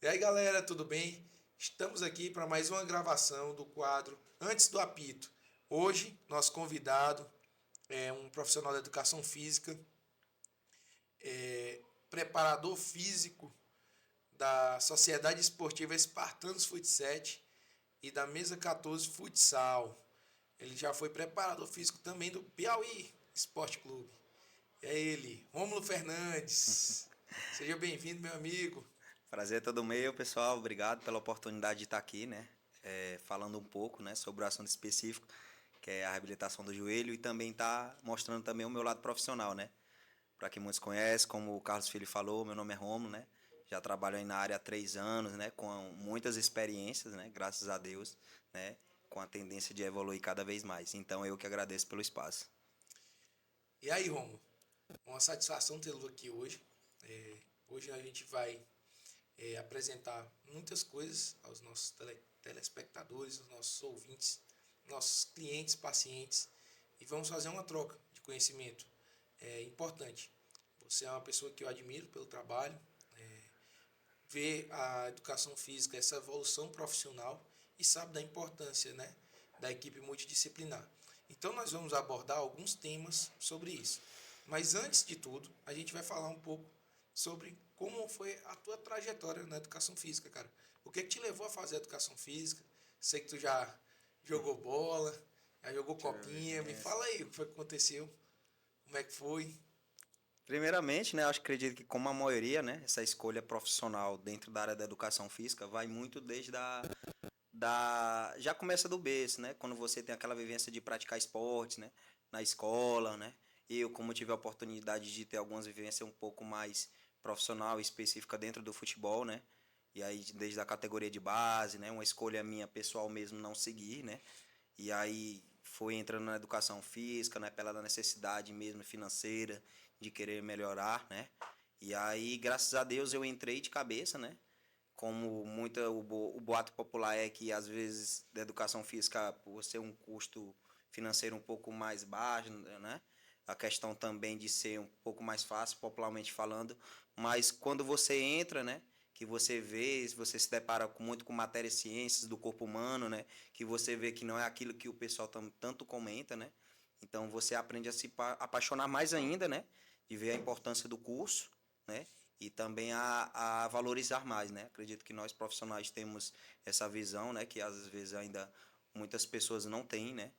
aí, galera, tudo bem? Estamos aqui para mais uma gravação do quadro Antes do Apito. Hoje, nosso convidado é um profissional da educação física, preparador físico da Sociedade Esportiva Espartanos Futsal e da Mesa 14 Futsal. Ele já foi preparador físico também do Piauí Esporte Clube. É ele, Rômulo Fernandes. Seja bem-vindo, meu amigo. Prazer é todo meu, pessoal. Obrigado pela oportunidade de estar aqui, né? Falando um pouco, né, sobre o assunto específico, que é a reabilitação do joelho, e também tá mostrando também o meu lado profissional, né? Para quem muitos conhecem, como o Carlos Filho falou, meu nome é Rômulo, né? Já trabalho aí na área há 3 anos, né? Com muitas experiências, né? Graças a Deus, né? Com a tendência de evoluir cada vez mais. Então eu que agradeço pelo espaço. E aí, Rômulo? Uma satisfação tê-lo aqui hoje. Hoje a gente vai apresentar muitas coisas aos nossos telespectadores, aos nossos ouvintes, nossos clientes, pacientes, e vamos fazer uma troca de conhecimento importante. Você é uma pessoa que eu admiro pelo trabalho, vê a educação física, essa evolução profissional e sabe da importância, né, da equipe multidisciplinar. Então nós vamos abordar alguns temas sobre isso. Mas antes de tudo, a gente vai falar um pouco sobre como foi a tua trajetória na educação física, cara. O que te levou a fazer educação física? Sei que tu já jogou bola, já jogou copinha. Me fala aí o que foi que aconteceu, como é que foi. Primeiramente, né, acho que acredito que como a maioria, né, essa escolha profissional dentro da área da educação física vai muito desde já começa do berço, né, quando você tem aquela vivência de praticar esportes, né, na escola, né, eu como tive a oportunidade de ter algumas vivências um pouco mais profissional e específica dentro do futebol, né, e aí desde a categoria de base, né, uma escolha minha pessoal mesmo não seguir, né, e aí foi entrando na educação física, né, pela necessidade mesmo financeira de querer melhorar, né? E aí, graças a Deus, eu entrei de cabeça, né? Como o boato popular é que às vezes da educação física, por ser um custo financeiro um pouco mais baixo, né? A questão também de ser um pouco mais fácil, popularmente falando, mas quando você entra, né? Que você vê, você se depara muito com matérias ciências do corpo humano, né? Que você vê que não é aquilo que o pessoal tanto comenta, né? Então você aprende a se apaixonar mais ainda, né? De ver a importância do curso, né? E também a valorizar mais, né? Acredito que nós profissionais temos essa visão, né? Que às vezes ainda muitas pessoas não têm, né?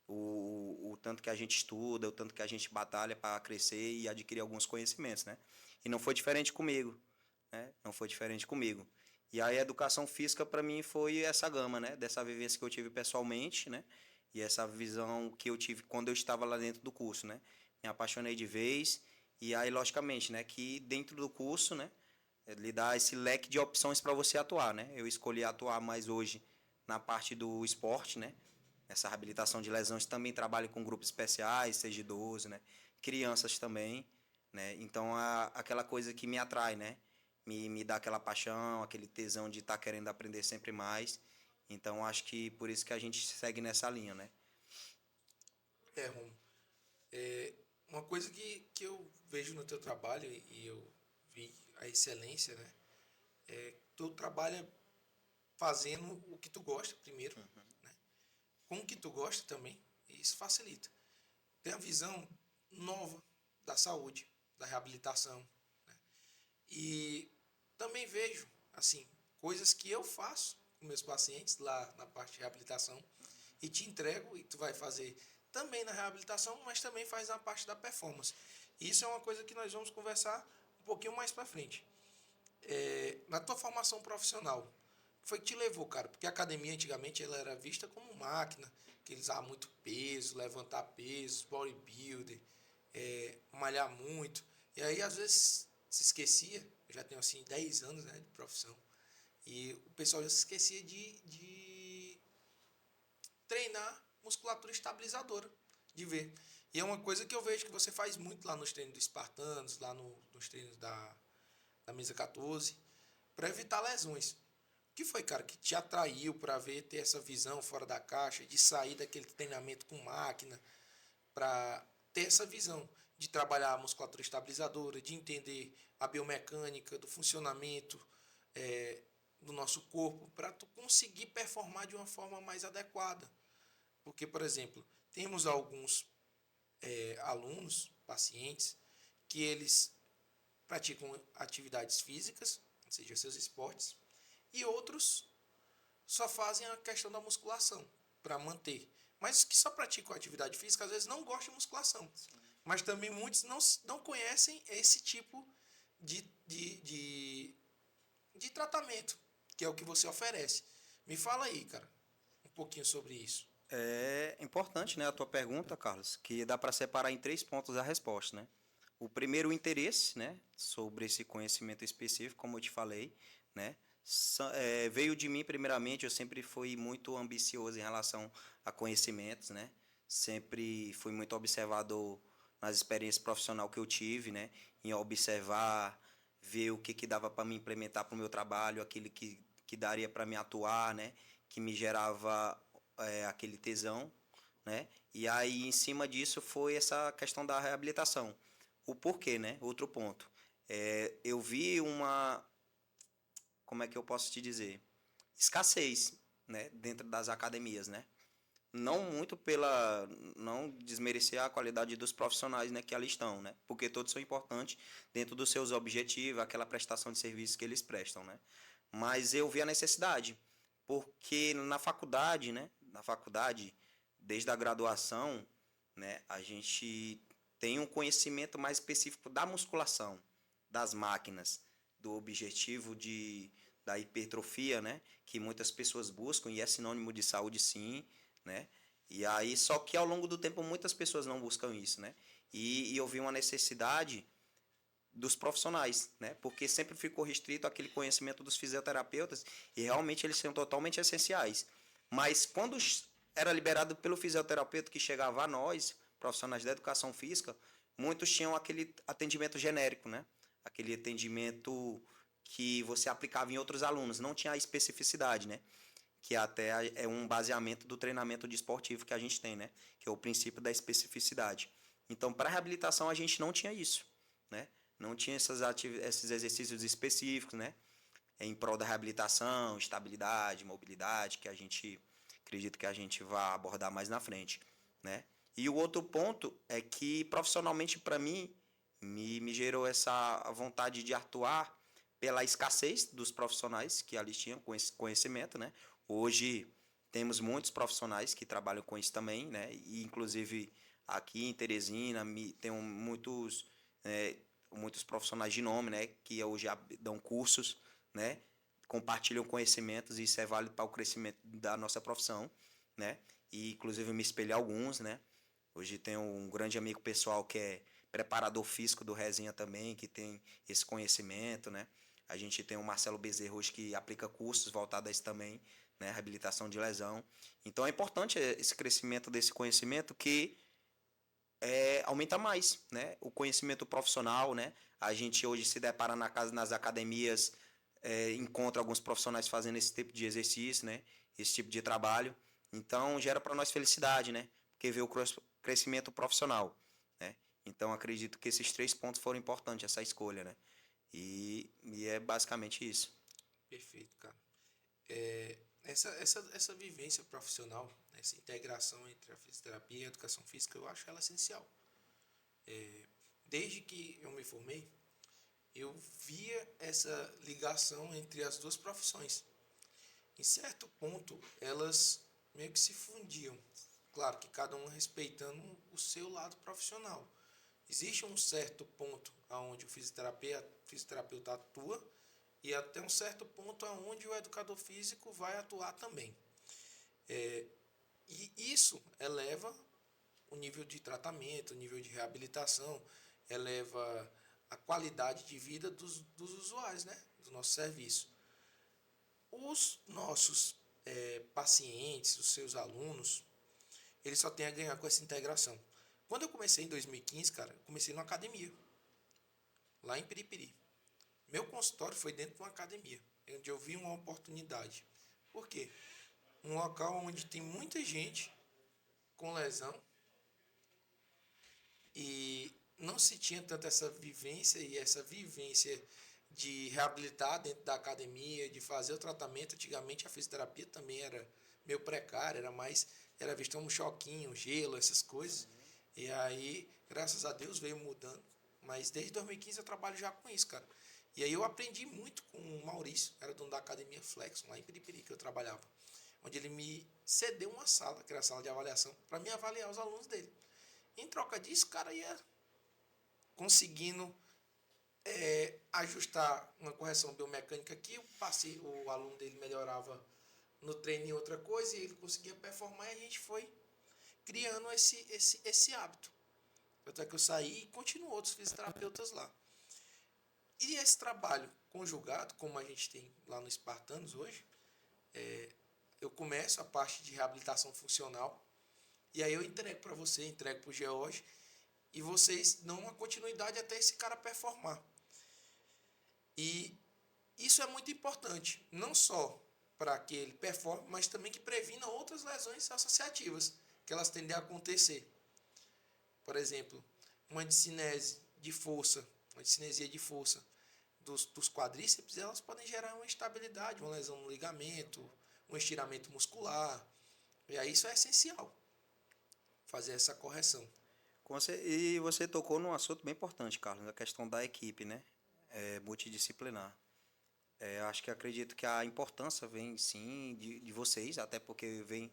O tanto que a gente estuda, o tanto que a gente batalha para crescer e adquirir alguns conhecimentos, né? E não foi diferente comigo, né? Não foi diferente comigo. E aí a educação física para mim foi essa gama, né? Dessa vivência que eu tive pessoalmente, né? E essa visão que eu tive quando eu estava lá dentro do curso, né? Me apaixonei de vez e aí logicamente, né? Que dentro do curso, né? Lhe dá esse leque de opções para você atuar, né? Eu escolhi atuar mais hoje na parte do esporte, né? Essa reabilitação de lesões também trabalho com grupos especiais, seja idoso, né? Crianças também, né? Então aquela coisa que me atrai, né? Me dá aquela paixão, aquele tesão de estar querendo aprender sempre mais. Então acho que por isso que a gente segue nessa linha, né? Rom, uma coisa que eu vejo no teu trabalho e eu vi a excelência, né? Tu trabalha fazendo o que tu gosta primeiro, né? Com o que tu gosta também, e isso facilita. Tem a visão nova da saúde, da reabilitação, né? E também vejo, assim, coisas que eu faço com meus pacientes lá na parte de reabilitação e te entrego e tu vai fazer também na reabilitação, mas também faz na parte da performance. E isso é uma coisa que nós vamos conversar um pouquinho mais para frente. Na tua formação profissional, o que foi que te levou, cara? Porque a academia antigamente ela era vista como máquina, que eles usavam muito peso, levantar pesos, bodybuilder, malhar muito. E aí, às vezes, se esquecia, eu já tenho assim 10 anos, né, de profissão, e o pessoal já se esquecia de treinar musculatura estabilizadora, de ver. E é uma coisa que eu vejo que você faz muito lá nos treinos do Espartanos, lá nos treinos da mesa 14, para evitar lesões. O que foi, cara, que te atraiu para ver, ter essa visão fora da caixa, de sair daquele treinamento com máquina, para ter essa visão de trabalhar a musculatura estabilizadora, de entender a biomecânica do funcionamento do nosso corpo para tu conseguir performar de uma forma mais adequada. Porque, por exemplo, temos alguns alunos, pacientes, que eles praticam atividades físicas, ou seja, seus esportes, e outros só fazem a questão da musculação para manter. Mas que só praticam atividade física, às vezes não gostam de musculação. Mas também muitos não conhecem esse tipo de, de, de, de tratamento, que é o que você oferece. Me fala aí, cara, um pouquinho sobre isso. É importante, né, a tua pergunta, Carlos, que dá para separar em 3 pontos a resposta, né? O primeiro, o interesse, né, sobre esse conhecimento específico, como eu te falei, né? Veio de mim, primeiramente, eu sempre fui muito ambicioso em relação a conhecimentos, né? Sempre fui muito observador nas experiências profissionais que eu tive, né? Em observar, ver o que dava para me implementar para o meu trabalho, aquilo que daria para me atuar, né? Que me gerava aquele tesão, né? E aí, em cima disso, foi essa questão da reabilitação. O porquê, né? Outro ponto. Eu vi como é que eu posso te dizer? Escassez, né? Dentro das academias, né? Não muito não desmerecer a qualidade dos profissionais, né, que ali estão, né? Porque todos são importantes dentro dos seus objetivos, aquela prestação de serviço que eles prestam, né? Mas eu vi a necessidade, porque na faculdade, né? Na faculdade, desde a graduação, né? A gente tem um conhecimento mais específico da musculação, das máquinas, do objetivo da hipertrofia, né? Que muitas pessoas buscam e é sinônimo de saúde, sim, né? E aí, só que ao longo do tempo muitas pessoas não buscam isso, né? E eu vi uma necessidade dos profissionais, né? Porque sempre ficou restrito aquele conhecimento dos fisioterapeutas e realmente eles são totalmente essenciais. Mas quando era liberado pelo fisioterapeuta que chegava a nós, profissionais da educação física, muitos tinham aquele atendimento genérico, né? Aquele atendimento que você aplicava em outros alunos, não tinha a especificidade, né? Que até é um baseamento do treinamento desportivo que a gente tem, né? Que é o princípio da especificidade. Então, para a reabilitação, a gente não tinha isso, né? Não tinha esses exercícios específicos, né? Em prol da reabilitação, estabilidade, mobilidade, que a gente acredito que a gente vai abordar mais na frente, né? E o outro ponto é que profissionalmente para mim me gerou essa vontade de atuar pela escassez dos profissionais que ali tinham com esse conhecimento, né? Hoje temos muitos profissionais que trabalham com isso também, né? E inclusive aqui em Teresina tem muitos profissionais de nome, né? Que hoje dão cursos, né? Compartilham conhecimentos e isso é válido para o crescimento da nossa profissão, né? E inclusive eu me espelhei alguns, né? Hoje tem um grande amigo pessoal que é preparador físico do Resenha também, que tem esse conhecimento, né? A gente tem o Marcelo Bezerra hoje que aplica cursos voltados a isso também, né? Reabilitação de lesão. Então é importante esse crescimento desse conhecimento que aumenta mais, né? O conhecimento profissional, né? A gente hoje se depara nas academias, encontra alguns profissionais fazendo esse tipo de exercício, né? Esse tipo de trabalho. Então gera para nós felicidade, né? Porque vê o crescimento profissional, né? Então acredito que esses 3 pontos foram importantes essa escolha, né? E é basicamente isso. Perfeito, cara. Essa vivência profissional, essa integração entre a fisioterapia e a educação física, eu acho ela essencial. Desde que eu me formei, eu via essa ligação entre as duas profissões. Em certo ponto, elas meio que se fundiam. Claro que cada um respeitando o seu lado profissional. Existe um certo ponto onde o fisioterapeuta atua e até um certo ponto onde o educador físico vai atuar também. E isso eleva o nível de tratamento, o nível de reabilitação, eleva a qualidade de vida dos usuários, né? Do nosso serviço. Os nossos pacientes, os seus alunos, eles só têm a ganhar com essa integração. Quando eu comecei em 2015, cara, eu comecei numa academia, lá em Piripiri. Meu consultório foi dentro de uma academia, onde eu vi uma oportunidade. Por quê? Um local onde tem muita gente com lesão e não se tinha tanto essa vivência de reabilitar dentro da academia, de fazer o tratamento. Antigamente a fisioterapia também era meio precária, era visto como choquinho, gelo, essas coisas. E aí, graças a Deus, veio mudando. Mas desde 2015 eu trabalho já com isso, cara. E aí eu aprendi muito com o Maurício, era dono da Academia Flex, lá em Piripiri, que eu trabalhava. Onde ele me cedeu uma sala, que era a sala de avaliação, para me avaliar os alunos dele. Em troca disso, o cara ia conseguindo ajustar uma correção biomecânica aqui, o aluno dele melhorava no treino em outra coisa e ele conseguia performar e a gente foi criando esse hábito. Até que eu saí e continuam outros fisioterapeutas lá. E esse trabalho conjugado, como a gente tem lá no Espartanos hoje, eu começo a parte de reabilitação funcional e aí eu entrego para você, entrego para o George e vocês dão uma continuidade até esse cara performar. E isso é muito importante, não só para que ele performe, mas também que previna outras lesões associativas que elas tendem a acontecer. Por exemplo, uma discinese de força, uma discinesia de força dos quadríceps, elas podem gerar uma instabilidade, uma lesão no ligamento, um estiramento muscular. E aí isso é essencial, fazer essa correção. E você tocou num assunto bem importante, Carlos, a questão da equipe, né? Multidisciplinar. Acho que acredito que a importância vem sim de vocês, até porque vem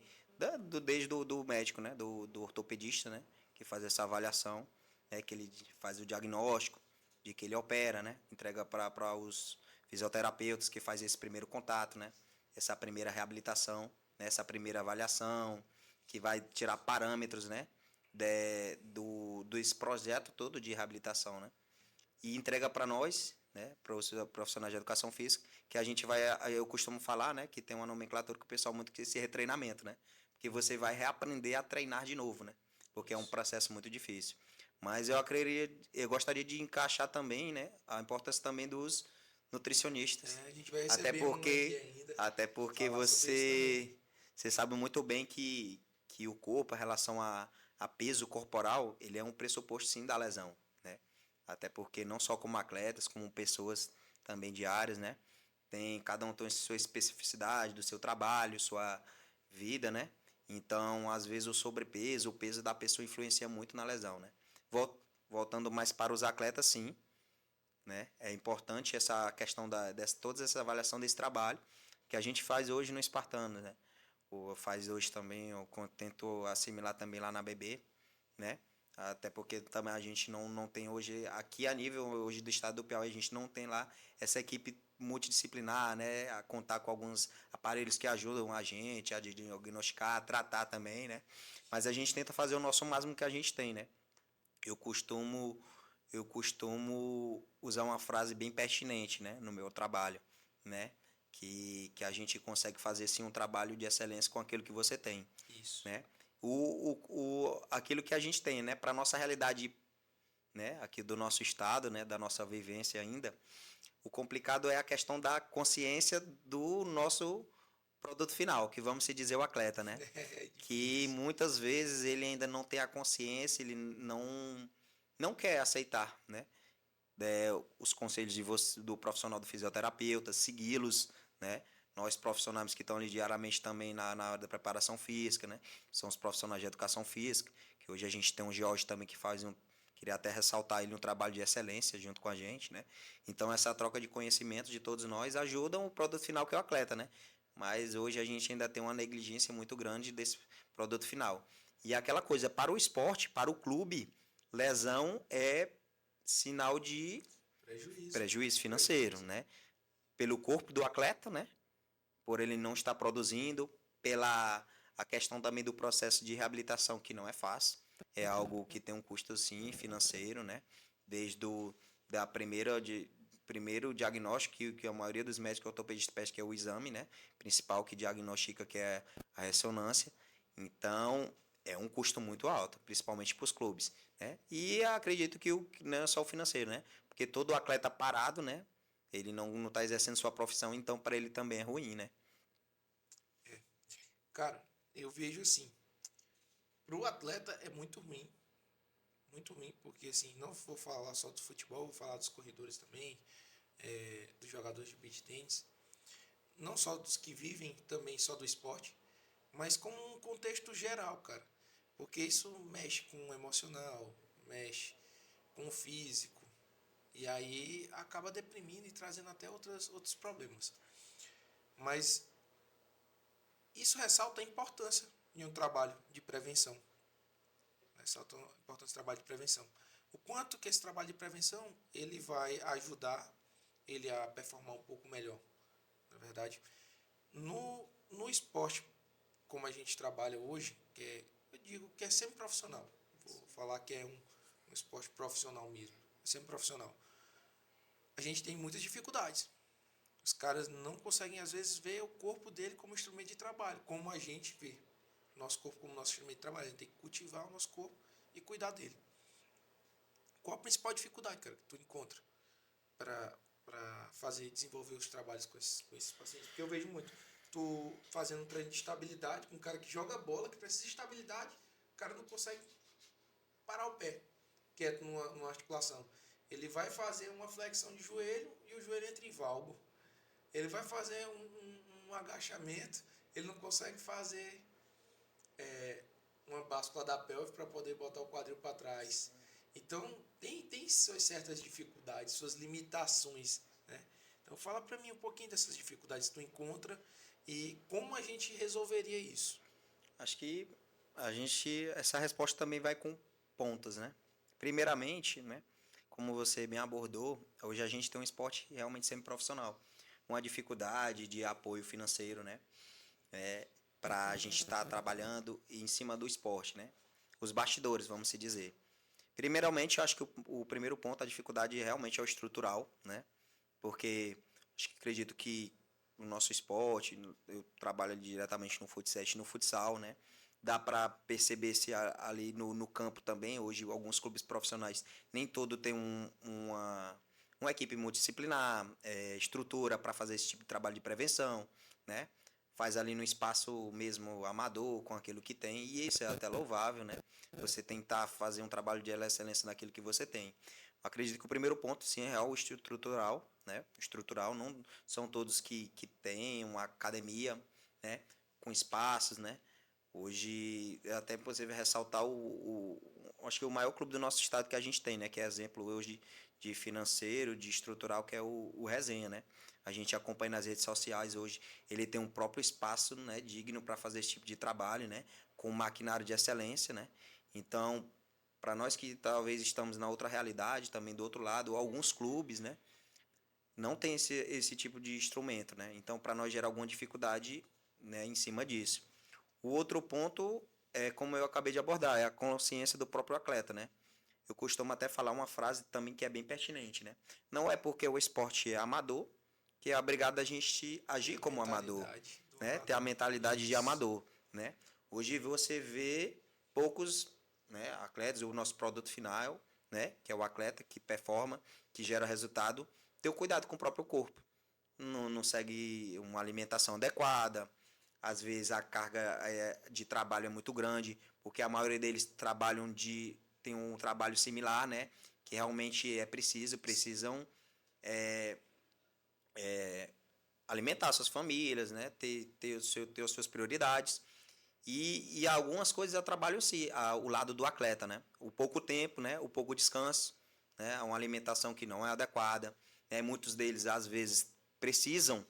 desde do médico, né? Do ortopedista, né? Que faz essa avaliação, né? Que ele faz o diagnóstico, de que ele opera, né? Entrega para os fisioterapeutas que faz esse primeiro contato, né? Essa primeira reabilitação, né? Essa primeira avaliação, que vai tirar parâmetros, né? Desse projeto todo de reabilitação, né? E entrega para nós, né, para os profissionais de educação física, que a gente vai, eu costumo falar, né, que tem uma nomenclatura que o pessoal muito quer esse retreinamento, né, porque você vai reaprender a treinar de novo, né, porque é um processo muito difícil. Mas eu gostaria de encaixar também, né, a importância também dos nutricionistas, A gente vai até receber um aqui porque, ainda, até porque falar sobre isso também. você sabe muito bem que o corpo, em relação a peso corporal, ele é um pressuposto sim da lesão, né? Até porque não só como atletas, como pessoas também diárias, né? Cada um tem sua especificidade do seu trabalho, sua vida, né? Então, às vezes o sobrepeso, o peso da pessoa influencia muito na lesão, né? Voltando mais para os atletas, sim, né? É importante essa questão toda essa avaliação desse trabalho que a gente faz hoje no Espartano, né? Faz hoje também, eu tento assimilar também lá na BB, né? Até porque também a gente não tem hoje, aqui a nível hoje do estado do Piauí, a gente não tem lá essa equipe multidisciplinar, né? A contar com alguns aparelhos que ajudam a gente a diagnosticar, a tratar também, né? Mas a gente tenta fazer o nosso máximo que a gente tem, né? Eu costumo, eu costumo usar uma frase bem pertinente, né? No meu trabalho, né? Que a gente consegue fazer sim um trabalho de excelência com aquilo que você tem, Isso. né? Aquilo que a gente tem, né? Para nossa realidade, né? Aqui do nosso estado, né? Da nossa vivência ainda, o complicado é a questão da consciência do nosso produto final, que vamos se dizer o atleta, né? É Que difícil. muitas vezes ele ainda não tem a consciência, ele não quer aceitar, né? Os conselhos do profissional do fisioterapeuta, segui-los, né? Nós profissionais que estão ali diariamente também na área da preparação física, né? São os profissionais de educação física, que hoje a gente tem um George também que faz queria até ressaltar ele um trabalho de excelência junto com a gente, né? Então essa troca de conhecimento de todos nós ajuda o produto final que é o atleta, né? Mas hoje a gente ainda tem uma negligência muito grande desse produto final. E aquela coisa, para o esporte, para o clube, lesão é sinal de Prejuízo. prejuízo financeiro, Prejuízo. né? Pelo corpo do atleta, né? Por ele não estar produzindo, pela a questão também do processo de reabilitação, que não é fácil, é algo que tem um custo sim financeiro, né? Desde da primeiro diagnóstico que a maioria dos médicos ortopedistas pedem, que é o exame, né? Principal que diagnostica, que é a ressonância. Então, é um custo muito alto, principalmente para os clubes, né? E acredito que não é só o financeiro, né? Porque todo atleta parado, né? Ele não está exercendo sua profissão, então para ele também é ruim, né? Cara, eu vejo assim, pro atleta é muito ruim, porque assim, não vou falar só do futebol, vou falar dos corredores também, dos jogadores de beach tennis, não só dos que vivem também só do esporte, mas como um contexto geral, cara. Porque isso mexe com o emocional, mexe com o físico, e aí acaba deprimindo e trazendo até outros problemas. Mas isso ressalta a importância de um trabalho de prevenção. Ressalta a importância do trabalho de prevenção. O quanto que esse trabalho de prevenção ele vai ajudar ele a performar um pouco melhor, na verdade. No esporte, como a gente trabalha hoje, eu digo que é semi-profissional. Vou falar que é um esporte profissional mesmo, é semi-profissional. A gente tem muitas dificuldades. Os caras não conseguem, às vezes, ver o corpo dele como instrumento de trabalho, como a gente vê o nosso corpo como nosso instrumento de trabalho. A gente tem que cultivar o nosso corpo e cuidar dele. Qual a principal dificuldade, cara, que tu encontra para desenvolver os trabalhos com esses pacientes? Porque eu vejo muito, tu fazendo um treino de estabilidade com um cara que joga bola, que precisa de estabilidade, o cara não consegue parar o pé, quieto numa articulação. Ele vai fazer uma flexão de joelho e o joelho entra em valgo. Ele vai fazer um agachamento, ele não consegue fazer uma báscula da pelve para poder botar o quadril para trás. Então, tem suas certas dificuldades, suas limitações, né? Então, fala para mim um pouquinho dessas dificuldades que tu encontra e como a gente resolveria isso. Acho que essa resposta também vai com pontas, né? Primeiramente, né, como você bem abordou, hoje a gente tem um esporte realmente semi-profissional, uma dificuldade de apoio financeiro, né, para a gente estar trabalhando em cima do esporte, né? Os bastidores, vamos se dizer. Primeiramente, eu acho que o primeiro ponto, a dificuldade realmente é o estrutural, né? Porque acredito que no nosso esporte, eu trabalho diretamente no futsal e no futsal, né? Dá para perceber se ali no campo também, hoje alguns clubes profissionais, nem todo tem uma equipe multidisciplinar, estrutura para fazer esse tipo de trabalho de prevenção, né? Faz ali no espaço mesmo amador, com aquilo que tem, e isso é até louvável, né? Você tentar fazer um trabalho de excelência naquilo que você tem. Acredito que o primeiro ponto, sim, é o estrutural, né? Estrutural, não são todos que têm uma academia, né? Com espaços, né? Hoje, até possível ressaltar acho que o maior clube do nosso estado que a gente tem, né? Que é exemplo hoje de financeiro, de estrutural, que é o Resenha, né? A gente acompanha nas redes sociais hoje, ele tem um próprio espaço, né? Digno para fazer esse tipo de trabalho, né? Com maquinário de excelência, né? Então, para nós que talvez estamos na outra realidade, também do outro lado, alguns clubes, né? Não tem esse tipo de instrumento, né? Então, para nós gera alguma dificuldade, né? Em cima disso. O outro ponto é, como eu acabei de abordar, é a consciência do próprio atleta, né? Eu costumo até falar uma frase também que é bem pertinente, né? Não é porque o esporte é amador que é obrigado a gente agir como amador, Mentalidade do né? Ter a amador. mentalidade de Isso. amador, né? Hoje você vê poucos, né, atletas, o nosso produto final, né, que é o atleta que performa, que gera resultado, ter o cuidado com o próprio corpo. Não segue uma alimentação adequada, às vezes a carga de trabalho é muito grande, porque a maioria deles tem um trabalho similar, né? Que realmente é precisam alimentar suas famílias, né? Ter as suas prioridades. E algumas coisas eu trabalho sim, o lado do atleta, né? O pouco tempo, né? O pouco descanso, né? Uma alimentação que não é adequada. Né? Muitos deles, às vezes, precisam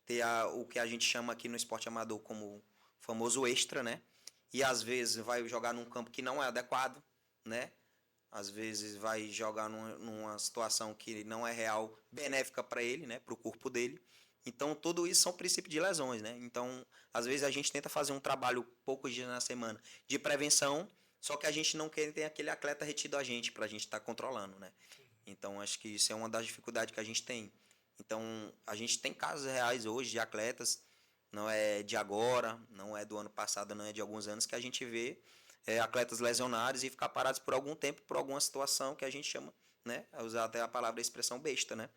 ter o que a gente chama aqui no esporte amador como famoso extra, né? E às vezes vai jogar num campo que não é adequado, né? Às vezes vai jogar numa situação que não é real, benéfica para ele, né? Para o corpo dele. Então, tudo isso são princípios de lesões, né? Então, às vezes a gente tenta fazer um trabalho poucos dias na semana de prevenção, só que a gente não quer ter aquele atleta retido a gente para a gente estar controlando, né? Então, acho que isso é uma das dificuldades que a gente tem. Então, a gente tem casos reais hoje de atletas, não é de agora, não é do ano passado, não é de alguns anos, que a gente vê atletas lesionados e ficar parados por algum tempo, por alguma situação que a gente chama, né? A usar até a palavra a expressão besta, né?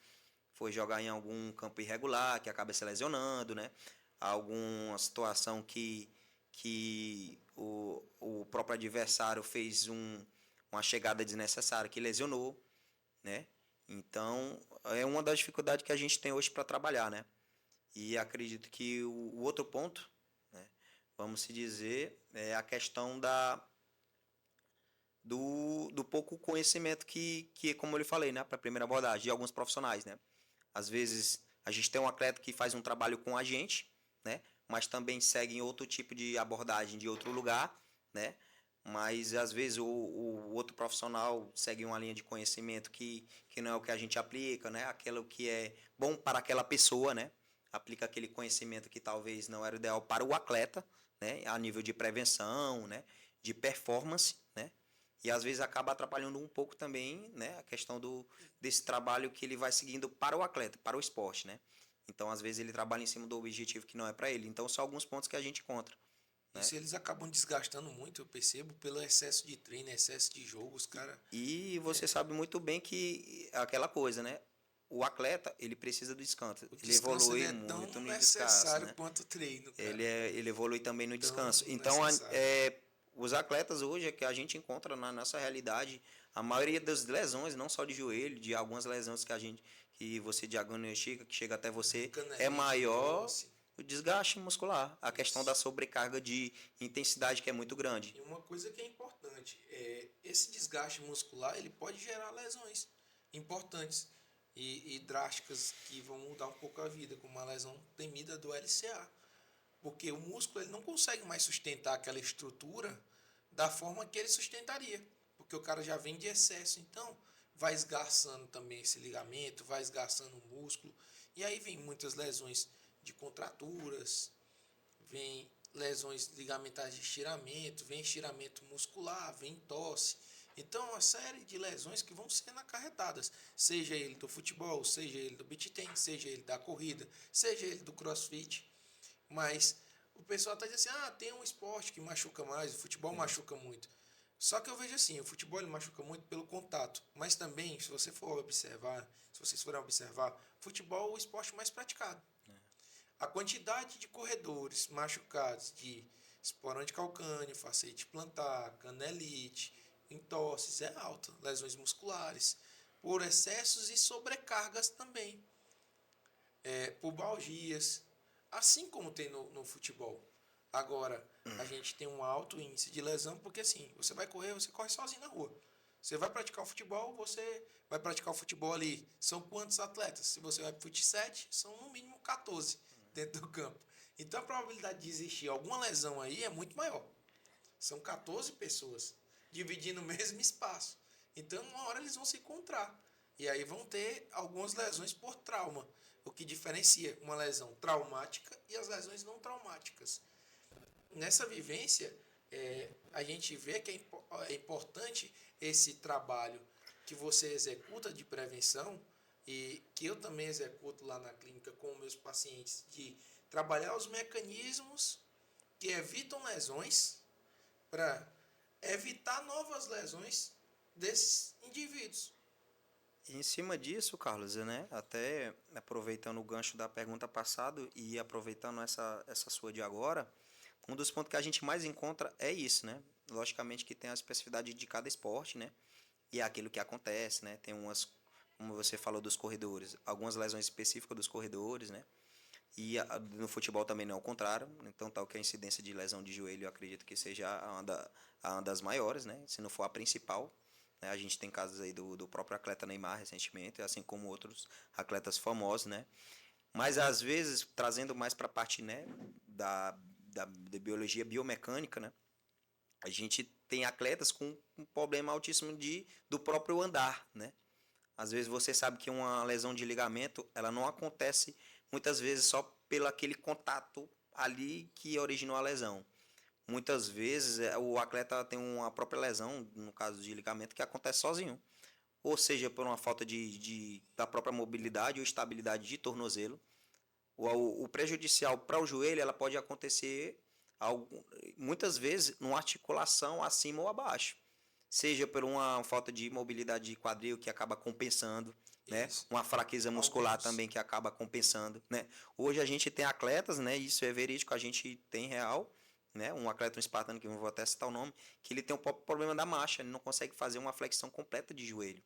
Foi jogar em algum campo irregular, que acaba se lesionando, né? Alguma situação que o próprio adversário fez uma chegada desnecessária que lesionou, né? Então, é uma das dificuldades que a gente tem hoje para trabalhar, né? E acredito que o outro ponto, né, vamos se dizer, é a questão do pouco conhecimento que, como eu lhe falei, né, para a primeira abordagem, de alguns profissionais, né? Às vezes a gente tem um atleta que faz um trabalho com a gente, né? Mas também segue em outro tipo de abordagem de outro lugar, né? Mas às vezes o outro profissional segue uma linha de conhecimento que não é o que a gente aplica, né? Aquilo que é bom para aquela pessoa, né? Aplica aquele conhecimento que talvez não era o ideal para o atleta, né? A nível de prevenção, né? De performance, né? E às vezes acaba atrapalhando um pouco também, né, a questão desse trabalho que ele vai seguindo para o atleta, para o esporte, né? Então, às vezes ele trabalha em cima do objetivo que não é para ele. Então, são alguns pontos que a gente encontra, né? Isso eles acabam desgastando muito, eu percebo, pelo excesso de treino, excesso de jogos, cara. E você sabe muito bem que aquela coisa, né? O atleta, ele precisa do descanso. O Ele descanso ele evolui é tão muito no descanso, necessário né? quanto o treino, Ele, cara. ele evolui também no Tão descanso. Então, necessário. os atletas hoje que a gente encontra na nossa realidade, a maioria das lesões, não só de joelho, de algumas lesões que você diagnostica, que chega até você, é Canelite, maior entorse. o desgaste muscular. A questão da Isso. sobrecarga de intensidade que é muito grande. E uma coisa que é importante, esse desgaste muscular, ele pode gerar lesões importantes e drásticas que vão mudar um pouco a vida, como a lesão temida do LCA. Porque o músculo ele não consegue mais sustentar aquela estrutura da forma que ele sustentaria. Porque o cara já vem de excesso. Então, vai esgarçando também esse ligamento, vai esgarçando o músculo. E aí vem muitas lesões de contraturas, vem lesões ligamentares de estiramento, vem estiramento muscular, vem tosse. Então, uma série de lesões que vão sendo acarretadas, seja ele do futebol, seja ele do beach tennis, seja ele da corrida, seja ele do crossfit. Mas o pessoal está dizendo assim, tem um esporte que machuca mais, o futebol machuca muito. Só que eu vejo assim, o futebol ele machuca muito pelo contato, mas também, se você for observar, se vocês forem observar, futebol é o esporte mais praticado. A quantidade de corredores machucados de esporão de calcânio, facete plantar, canelite, entorses é alta, lesões musculares, por excessos e sobrecargas também, pubalgias, assim como tem no futebol. Agora, a gente tem um alto índice de lesão, porque assim, você vai correr, você corre sozinho na rua. Você vai praticar o futebol, você vai praticar o futebol ali. São quantos atletas? Se você vai para o fut 7, são no mínimo 14 dentro do campo. Então a probabilidade de existir alguma lesão aí é muito maior. São 14 pessoas dividindo o mesmo espaço. Então, uma hora eles vão se encontrar. E aí vão ter algumas lesões por trauma. O que diferencia uma lesão traumática e as lesões não traumáticas. Nessa vivência, a gente vê que é importante esse trabalho que você executa de prevenção e que eu também executo lá na clínica com meus pacientes, de trabalhar os mecanismos que evitam lesões para evitar novas lesões desses indivíduos. E em cima disso, Carlos, né, até aproveitando o gancho da pergunta passada e aproveitando essa sua de agora, um dos pontos que a gente mais encontra é isso, né? Logicamente que tem a especificidade de cada esporte, né? E é aquilo que acontece, né? Tem umas, como você falou dos corredores, algumas lesões específicas dos corredores, né? E no futebol também não é o contrário. Então, tal que a incidência de lesão de joelho, eu acredito que seja uma das maiores, né? Se não for a principal. Né? A gente tem casos aí do próprio atleta Neymar recentemente, assim como outros atletas famosos, né? Mas às vezes, trazendo mais para a parte, né, da biologia biomecânica, né? A gente tem atletas com um problema altíssimo do próprio andar, né? Às vezes você sabe que uma lesão de ligamento, ela não acontece muitas vezes só pelo aquele contato ali que originou a lesão. Muitas vezes o atleta tem uma própria lesão, no caso de ligamento, que acontece sozinho. Ou seja, por uma falta da própria mobilidade ou estabilidade de tornozelo. O prejudicial para o joelho ela pode acontecer muitas vezes numa articulação acima ou abaixo. Seja por uma falta de mobilidade de quadril que acaba compensando, né? Isso. Uma fraqueza muscular Alguns. também que acaba compensando, né? Hoje a gente tem atletas, né? Isso é verídico, a gente tem real, né? Um atleta, um espartano, que eu vou até citar o nome, que ele tem o próprio problema da marcha, ele não consegue fazer uma flexão completa de joelho,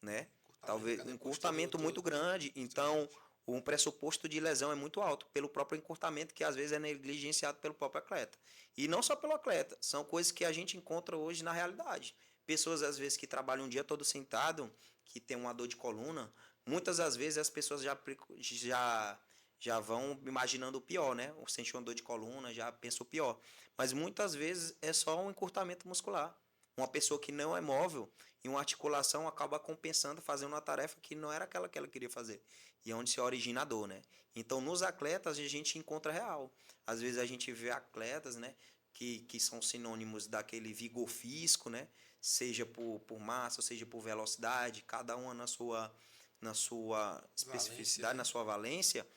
né? talvez um né? encurtamento muito grande, então um pressuposto de lesão é muito alto pelo próprio encurtamento que às vezes é negligenciado pelo próprio atleta. E não só pelo atleta, são coisas que a gente encontra hoje na realidade. Pessoas às vezes que trabalham um dia todo sentado, que tem uma dor de coluna, muitas das vezes as pessoas já vão imaginando o pior, né? Ou sente uma dor de coluna, já pensa o pior. Mas muitas vezes é só um encurtamento muscular. Uma pessoa que não é móvel e uma articulação acaba compensando fazendo uma tarefa que não era aquela que ela queria fazer. E é onde se origina a dor, né? Então, nos atletas, a gente encontra real. Às vezes a gente vê atletas, né? Que são sinônimos daquele vigor físico, né? Seja por massa, seja por velocidade, cada uma na sua Valência, especificidade, né? na sua valência.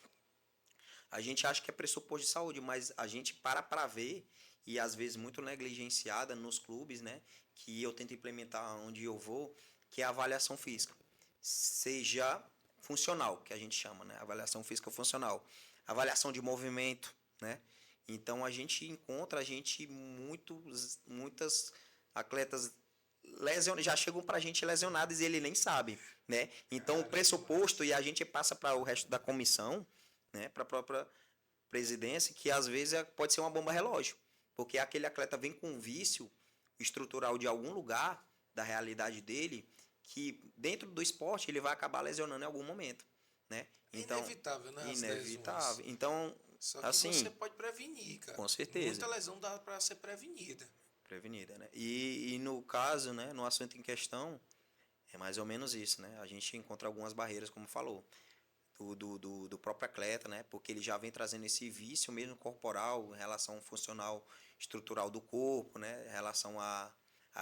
A gente acha que é pressuposto de saúde, mas a gente para ver, e às vezes muito negligenciada nos clubes, né? Que eu tento implementar onde eu vou, que é a avaliação física. Seja funcional, que a gente chama, né? Avaliação física funcional. Avaliação de movimento, né? Então a gente encontra muitas atletas já chegam para a gente lesionadas e ele nem sabe, né? Então o pressuposto e a gente passa para o resto da comissão, né? Para a própria presidência, que às vezes pode ser uma bomba relógio, porque aquele atleta vem com um vício estrutural de algum lugar da realidade dele que dentro do esporte ele vai acabar lesionando em algum momento, né? É Então, inevitável, né? As lesões. inevitável. Então, Só que você assim, pode prevenir, cara. com certeza, Muita lesão dá para ser prevenida. prevenida, né? E no caso, né, no assunto em questão, é mais ou menos isso, né? A gente encontra algumas barreiras, como falou, do próprio atleta, né? Porque ele já vem trazendo esse vício mesmo corporal em relação ao funcional estrutural do corpo, né? Em relação à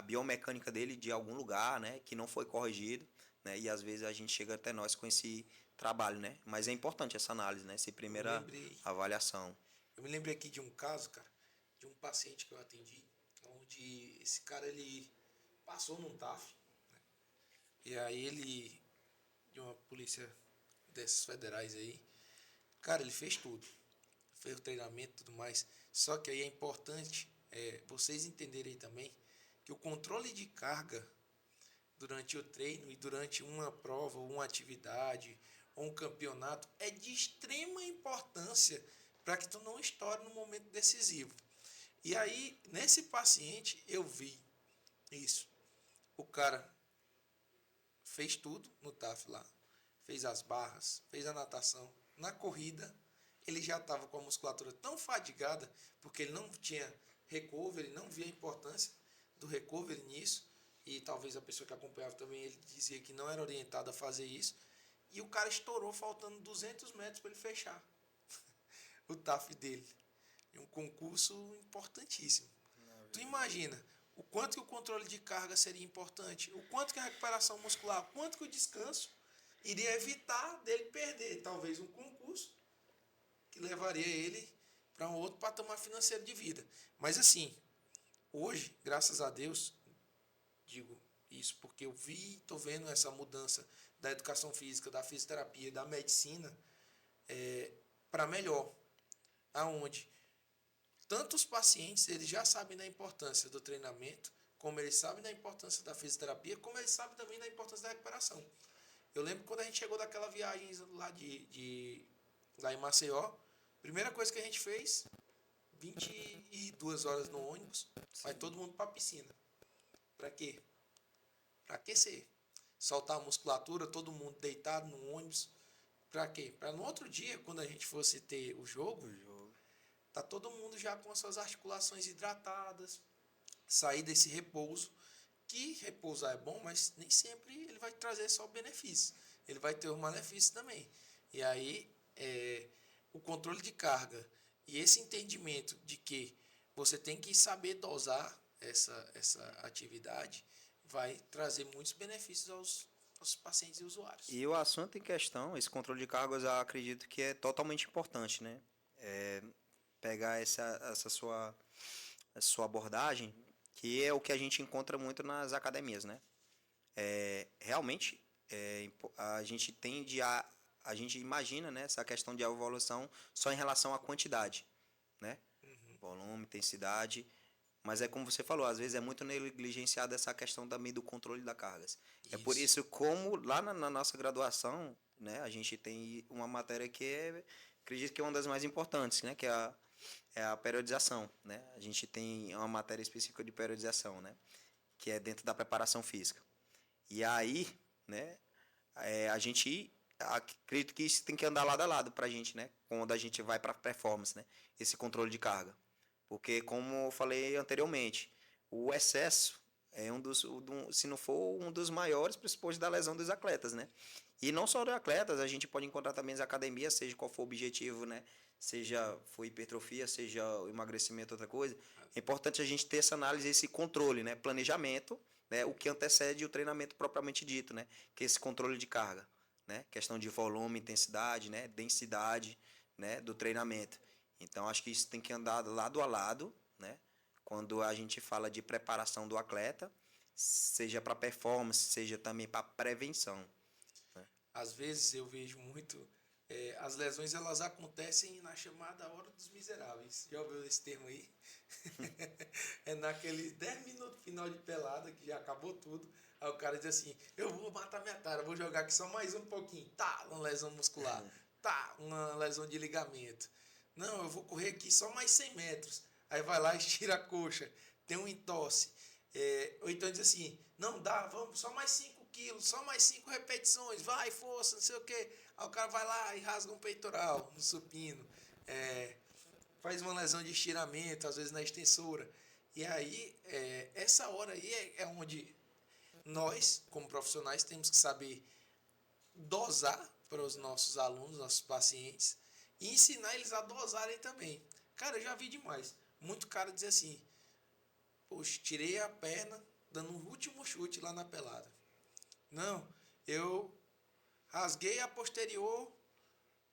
biomecânica dele de algum lugar, né? Que não foi corrigido, né? E às vezes a gente chega até nós com esse trabalho, né? Mas é importante essa análise, né? Essa Eu me primeira lembrei, avaliação. eu me lembrei aqui de um caso, cara, de um paciente que eu atendi, onde esse cara ele passou num TAF, né? E aí ele de uma polícia dessas federais aí, cara, ele fez tudo. Fez o treinamento e tudo mais. Só que aí é importante vocês entenderem também que o controle de carga durante o treino e durante uma prova, ou uma atividade, ou um campeonato é de extrema importância para que tu não estoure no momento decisivo. E aí, nesse paciente, eu vi isso. O cara fez tudo no TAF lá, fez as barras, fez a natação. Na corrida, ele já estava com a musculatura tão fadigada, porque ele não tinha recovery, não via a importância do recovery nisso, e talvez a pessoa que acompanhava também, ele dizia que não era orientado a fazer isso, e o cara estourou faltando 200 metros para ele fechar o TAF dele. É um concurso importantíssimo. Tu imagina o quanto que o controle de carga seria importante, o quanto que a recuperação muscular, o quanto que o descanso iria evitar dele perder talvez um concurso que levaria ele para um outro patamar financeiro de vida. Mas assim, hoje, graças a Deus, digo isso porque eu vi, estou vendo essa mudança da educação física, da fisioterapia, da medicina para melhor, aonde tanto os pacientes eles já sabem da importância do treinamento, como eles sabem da importância da fisioterapia, como eles sabem também da importância da recuperação. Eu lembro quando a gente chegou daquela viagem lá lá em Maceió, primeira coisa que a gente fez, 22 horas no ônibus, vai todo mundo para a piscina. Para quê? Para aquecer. Soltar a musculatura, todo mundo deitado no ônibus. Para quê? Para no outro dia, quando a gente fosse ter o jogo, tá todo mundo já com as suas articulações hidratadas, sair desse repouso, que repousar é bom, mas nem sempre ele vai trazer só benefícios. Ele vai ter os malefícios também. E aí, o controle de carga e esse entendimento de que você tem que saber dosar essa atividade vai trazer muitos benefícios aos pacientes e usuários. E o assunto em questão, esse controle de cargas, eu acredito que é totalmente importante, né? Pegar essa sua abordagem, que é o que a gente encontra muito nas academias, né? Realmente, a gente tende a gente imagina, né, essa questão de evolução só em relação à quantidade, né? Uhum. Volume, intensidade, Mas é como você falou, às vezes é muito negligenciada essa questão também do controle da cargas. É por Isso. isso, como lá na nossa graduação, né, a gente tem uma matéria que acredito que é uma das mais importantes, né, que é a periodização, né? A gente tem uma matéria específica de periodização, né, que é dentro da preparação física. E aí, né, a gente acredito que isso tem que andar lado a lado para a gente, né, quando a gente vai para performance, né, esse controle de carga. Porque, como eu falei anteriormente, o excesso é se não for um dos maiores pressupostos da lesão dos atletas, né? E não só dos atletas, a gente pode encontrar também as academias, seja qual for o objetivo, né? Seja for hipertrofia, seja o emagrecimento, outra coisa. É importante a gente ter essa análise, esse controle, né? Planejamento, né? O que antecede o treinamento propriamente dito, né? Que é esse controle de carga, né? Questão de volume, intensidade, né? Densidade, né? Do treinamento. Então, acho que isso tem que andar lado a lado, né? Quando a gente fala de preparação do atleta, seja para performance, seja também para prevenção. Né? Às vezes eu vejo muito, as lesões elas acontecem na chamada hora dos miseráveis. Já ouviu esse termo aí? É naqueles 10 minutos final de pelada que já acabou tudo. Aí o cara diz assim: eu vou matar minha tara, vou jogar aqui só mais um pouquinho. Tá, uma lesão muscular. Tá, uma lesão de ligamento. Não, eu vou correr aqui só mais 100 metros. Aí vai lá, estira a coxa, tem um entorse. Ou então diz assim: não dá, vamos, só mais 5 quilos, só mais 5 repetições, vai, força, não sei o quê. Aí o cara vai lá e rasga um peitoral no supino. Faz uma lesão de estiramento, às vezes na extensora. E aí, essa hora aí é onde nós, como profissionais, temos que saber dosar para os nossos alunos, nossos pacientes, e ensinar eles a dosarem também. Cara, eu já vi demais. Muito cara dizer assim: poxa, tirei a perna dando um último chute lá na pelada. Não, eu rasguei a posterior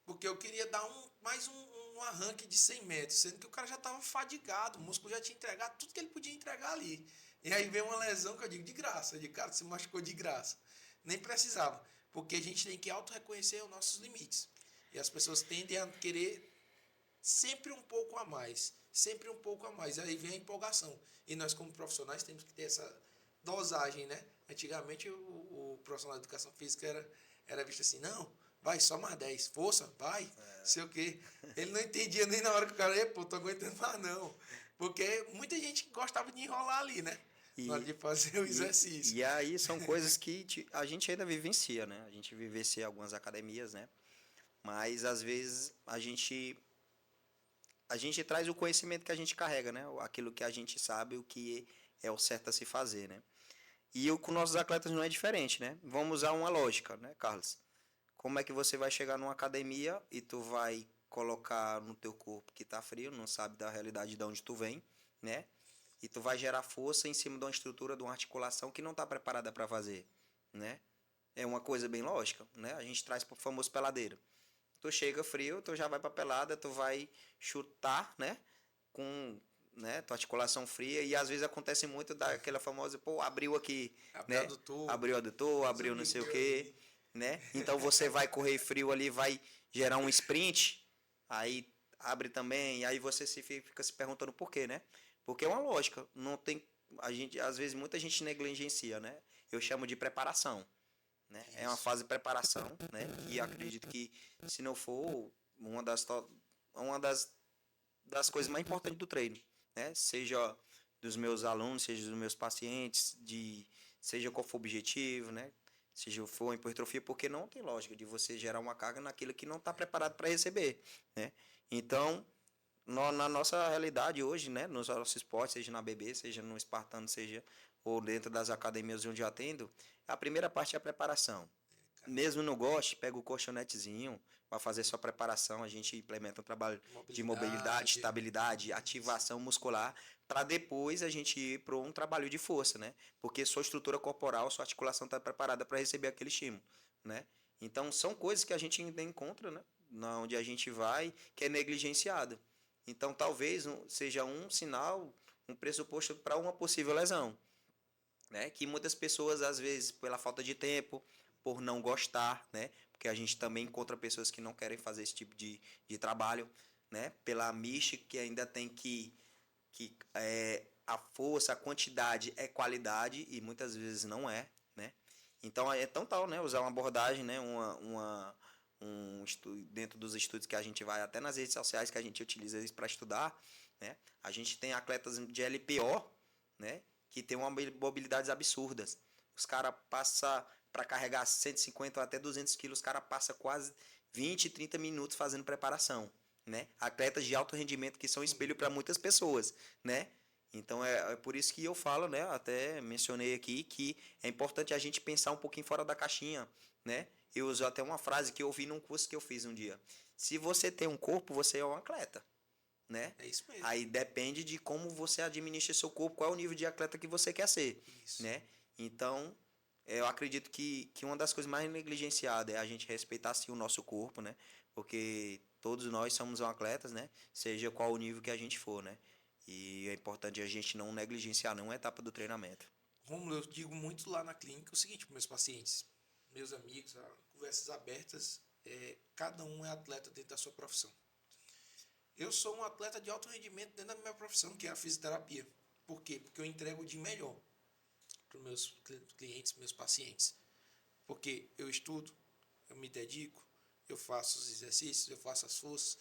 porque eu queria dar mais um arranque de 100 metros, sendo que o cara já estava fadigado, o músculo já tinha entregado tudo que ele podia entregar ali. E aí veio uma lesão que eu digo de graça, de cara, se machucou de graça. Nem precisava, porque a gente tem que auto-reconhecer os nossos limites. E as pessoas tendem a querer sempre um pouco a mais, sempre um pouco a mais. Aí vem a empolgação. E nós, como profissionais, temos que ter essa dosagem, né? Antigamente, o profissional de educação física era visto assim: não, vai, só mais 10, força, vai, sei o quê. Ele não entendia nem na hora que o cara, pô, tô aguentando mais não. Porque muita gente gostava de enrolar ali, né? Na hora E, de fazer o exercício. e aí são coisas que a gente ainda vivencia, né? A gente vivencia algumas academias, né? Mas às vezes a gente traz o conhecimento que a gente carrega, né? Aquilo que a gente sabe, o que é o certo a se fazer, né? E com nossos atletas não é diferente, né? Vamos usar uma lógica, né, Carlos? Como é que você vai chegar numa academia e tu vai colocar no teu corpo que tá frio, não sabe da realidade de onde tu vem, né? E tu vai gerar força em cima de uma estrutura, de uma articulação que não está preparada para fazer, né? É uma coisa bem lógica, né? A gente traz para o famoso peladeiro. Tu chega frio, tu já vai para pelada, tu vai chutar, né? Com, né, tua articulação fria e às vezes acontece muito daquela famosa, pô, abriu aqui, Abre né? adutor, Abriu o adutor, tem uns abriu não amigos sei o meus quê, ali. né? Então você vai correr frio ali, vai gerar um sprint, aí abre também, e aí você fica se perguntando por quê, né? Porque é uma lógica, não tem a gente às vezes muita gente negligencia, né? Eu chamo de preparação, né? É uma Isso. fase de preparação, né? E acredito que se não for uma das coisas mais importantes do treino, né? Seja dos meus alunos, seja dos meus pacientes, seja qual for o objetivo, né? Seja for hipertrofia, porque não tem lógica de você gerar uma carga naquilo que não está preparado para receber, né? Então, na nossa realidade hoje, né? Nos nossos esportes, seja na BB, seja no Espartano, seja ou dentro das academias onde eu atendo, a primeira parte é a preparação. Mesmo no goste, pega o colchonetezinho para fazer sua preparação. A gente implementa um trabalho de mobilidade, Mobilidade. estabilidade, Isso. ativação muscular, para depois a gente ir para um trabalho de força, né? Porque sua estrutura corporal, sua articulação está preparada para receber aquele estímulo, né? Então são coisas que a gente ainda encontra, né? Na onde a gente vai, que é negligenciado. Então talvez seja um sinal, um pressuposto para uma possível lesão, né? Que muitas pessoas, às vezes, pela falta de tempo, por não gostar, né? Porque a gente também encontra pessoas que não querem fazer esse tipo de trabalho, né? Pela mística que ainda tem que a força, a quantidade é qualidade e muitas vezes não é, né? Então é tão tal, né? Usar uma abordagem, né? Dentro dos estudos que a gente vai até nas redes sociais que a gente utiliza isso para estudar, né? A gente tem atletas de LPO, né? Que tem uma mobilidades absurdas. Os caras passam para carregar 150 ou até 200 quilos, os caras passam quase 20, 30 minutos fazendo preparação, né? Atletas de alto rendimento que são espelho para muitas pessoas, né? Então é por isso que eu falo, né? Até mencionei aqui que é importante a gente pensar um pouquinho fora da caixinha, né? Eu uso até uma frase que eu ouvi num curso que eu fiz um dia. Se você tem um corpo, você é um atleta, né? É isso mesmo. Aí depende de como você administra seu corpo, qual é o nível de atleta que você quer ser, Isso. né? Então, eu acredito que uma das coisas mais negligenciadas é a gente respeitar sim o nosso corpo, né? Porque todos nós somos atletas, né? Seja qual o nível que a gente for, né? E é importante a gente não negligenciar nenhuma etapa do treinamento. Romulo, eu digo muito lá na clínica o seguinte para meus pacientes, meus amigos, conversas abertas, cada um é atleta dentro da sua profissão. Eu sou um atleta de alto rendimento dentro da minha profissão, que é a fisioterapia. Por quê? Porque eu entrego de melhor para os meus clientes, meus pacientes. Porque eu estudo, eu me dedico, eu faço os exercícios, eu faço as forças,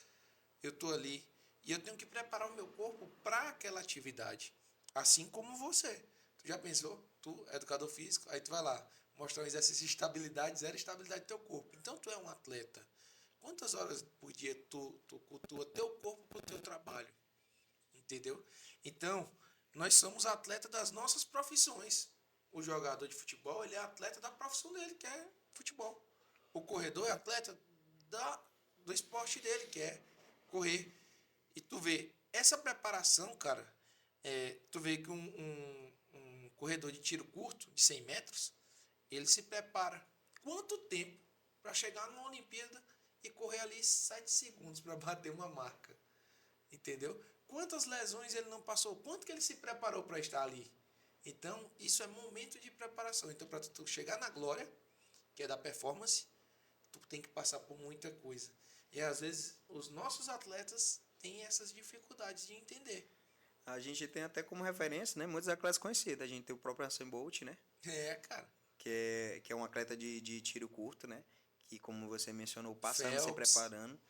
eu estou ali e eu tenho que preparar o meu corpo para aquela atividade. Assim como você. Tu já pensou? Tu, educador físico, aí tu vai lá mostrar um exercício de estabilidade, zero estabilidade do teu corpo. Então tu é um atleta. Quantas horas por dia tu cultua teu corpo para o teu trabalho? Entendeu? Então, nós somos atletas das nossas profissões. O jogador de futebol, ele é atleta da profissão dele, que é futebol. O corredor é atleta do esporte dele, que é correr. E tu vê, essa preparação, cara, tu vê que um corredor de tiro curto, de 100 metros, ele se prepara quanto tempo para chegar numa Olimpíada e correr ali 7 segundos para bater uma marca? Entendeu? Quantas lesões ele não passou? Quanto que ele se preparou para estar ali? Então, isso é momento de preparação. Então, para tu chegar na glória, que é da performance, tu tem que passar por muita coisa. E às vezes os nossos atletas têm essas dificuldades de entender. A gente tem até como referência, né? Muitos atletas conhecidos. A gente tem o próprio Usain Bolt, né? Cara. Que é um atleta de tiro curto, né? Que, como você mencionou, passa anos se Phelps. preparando.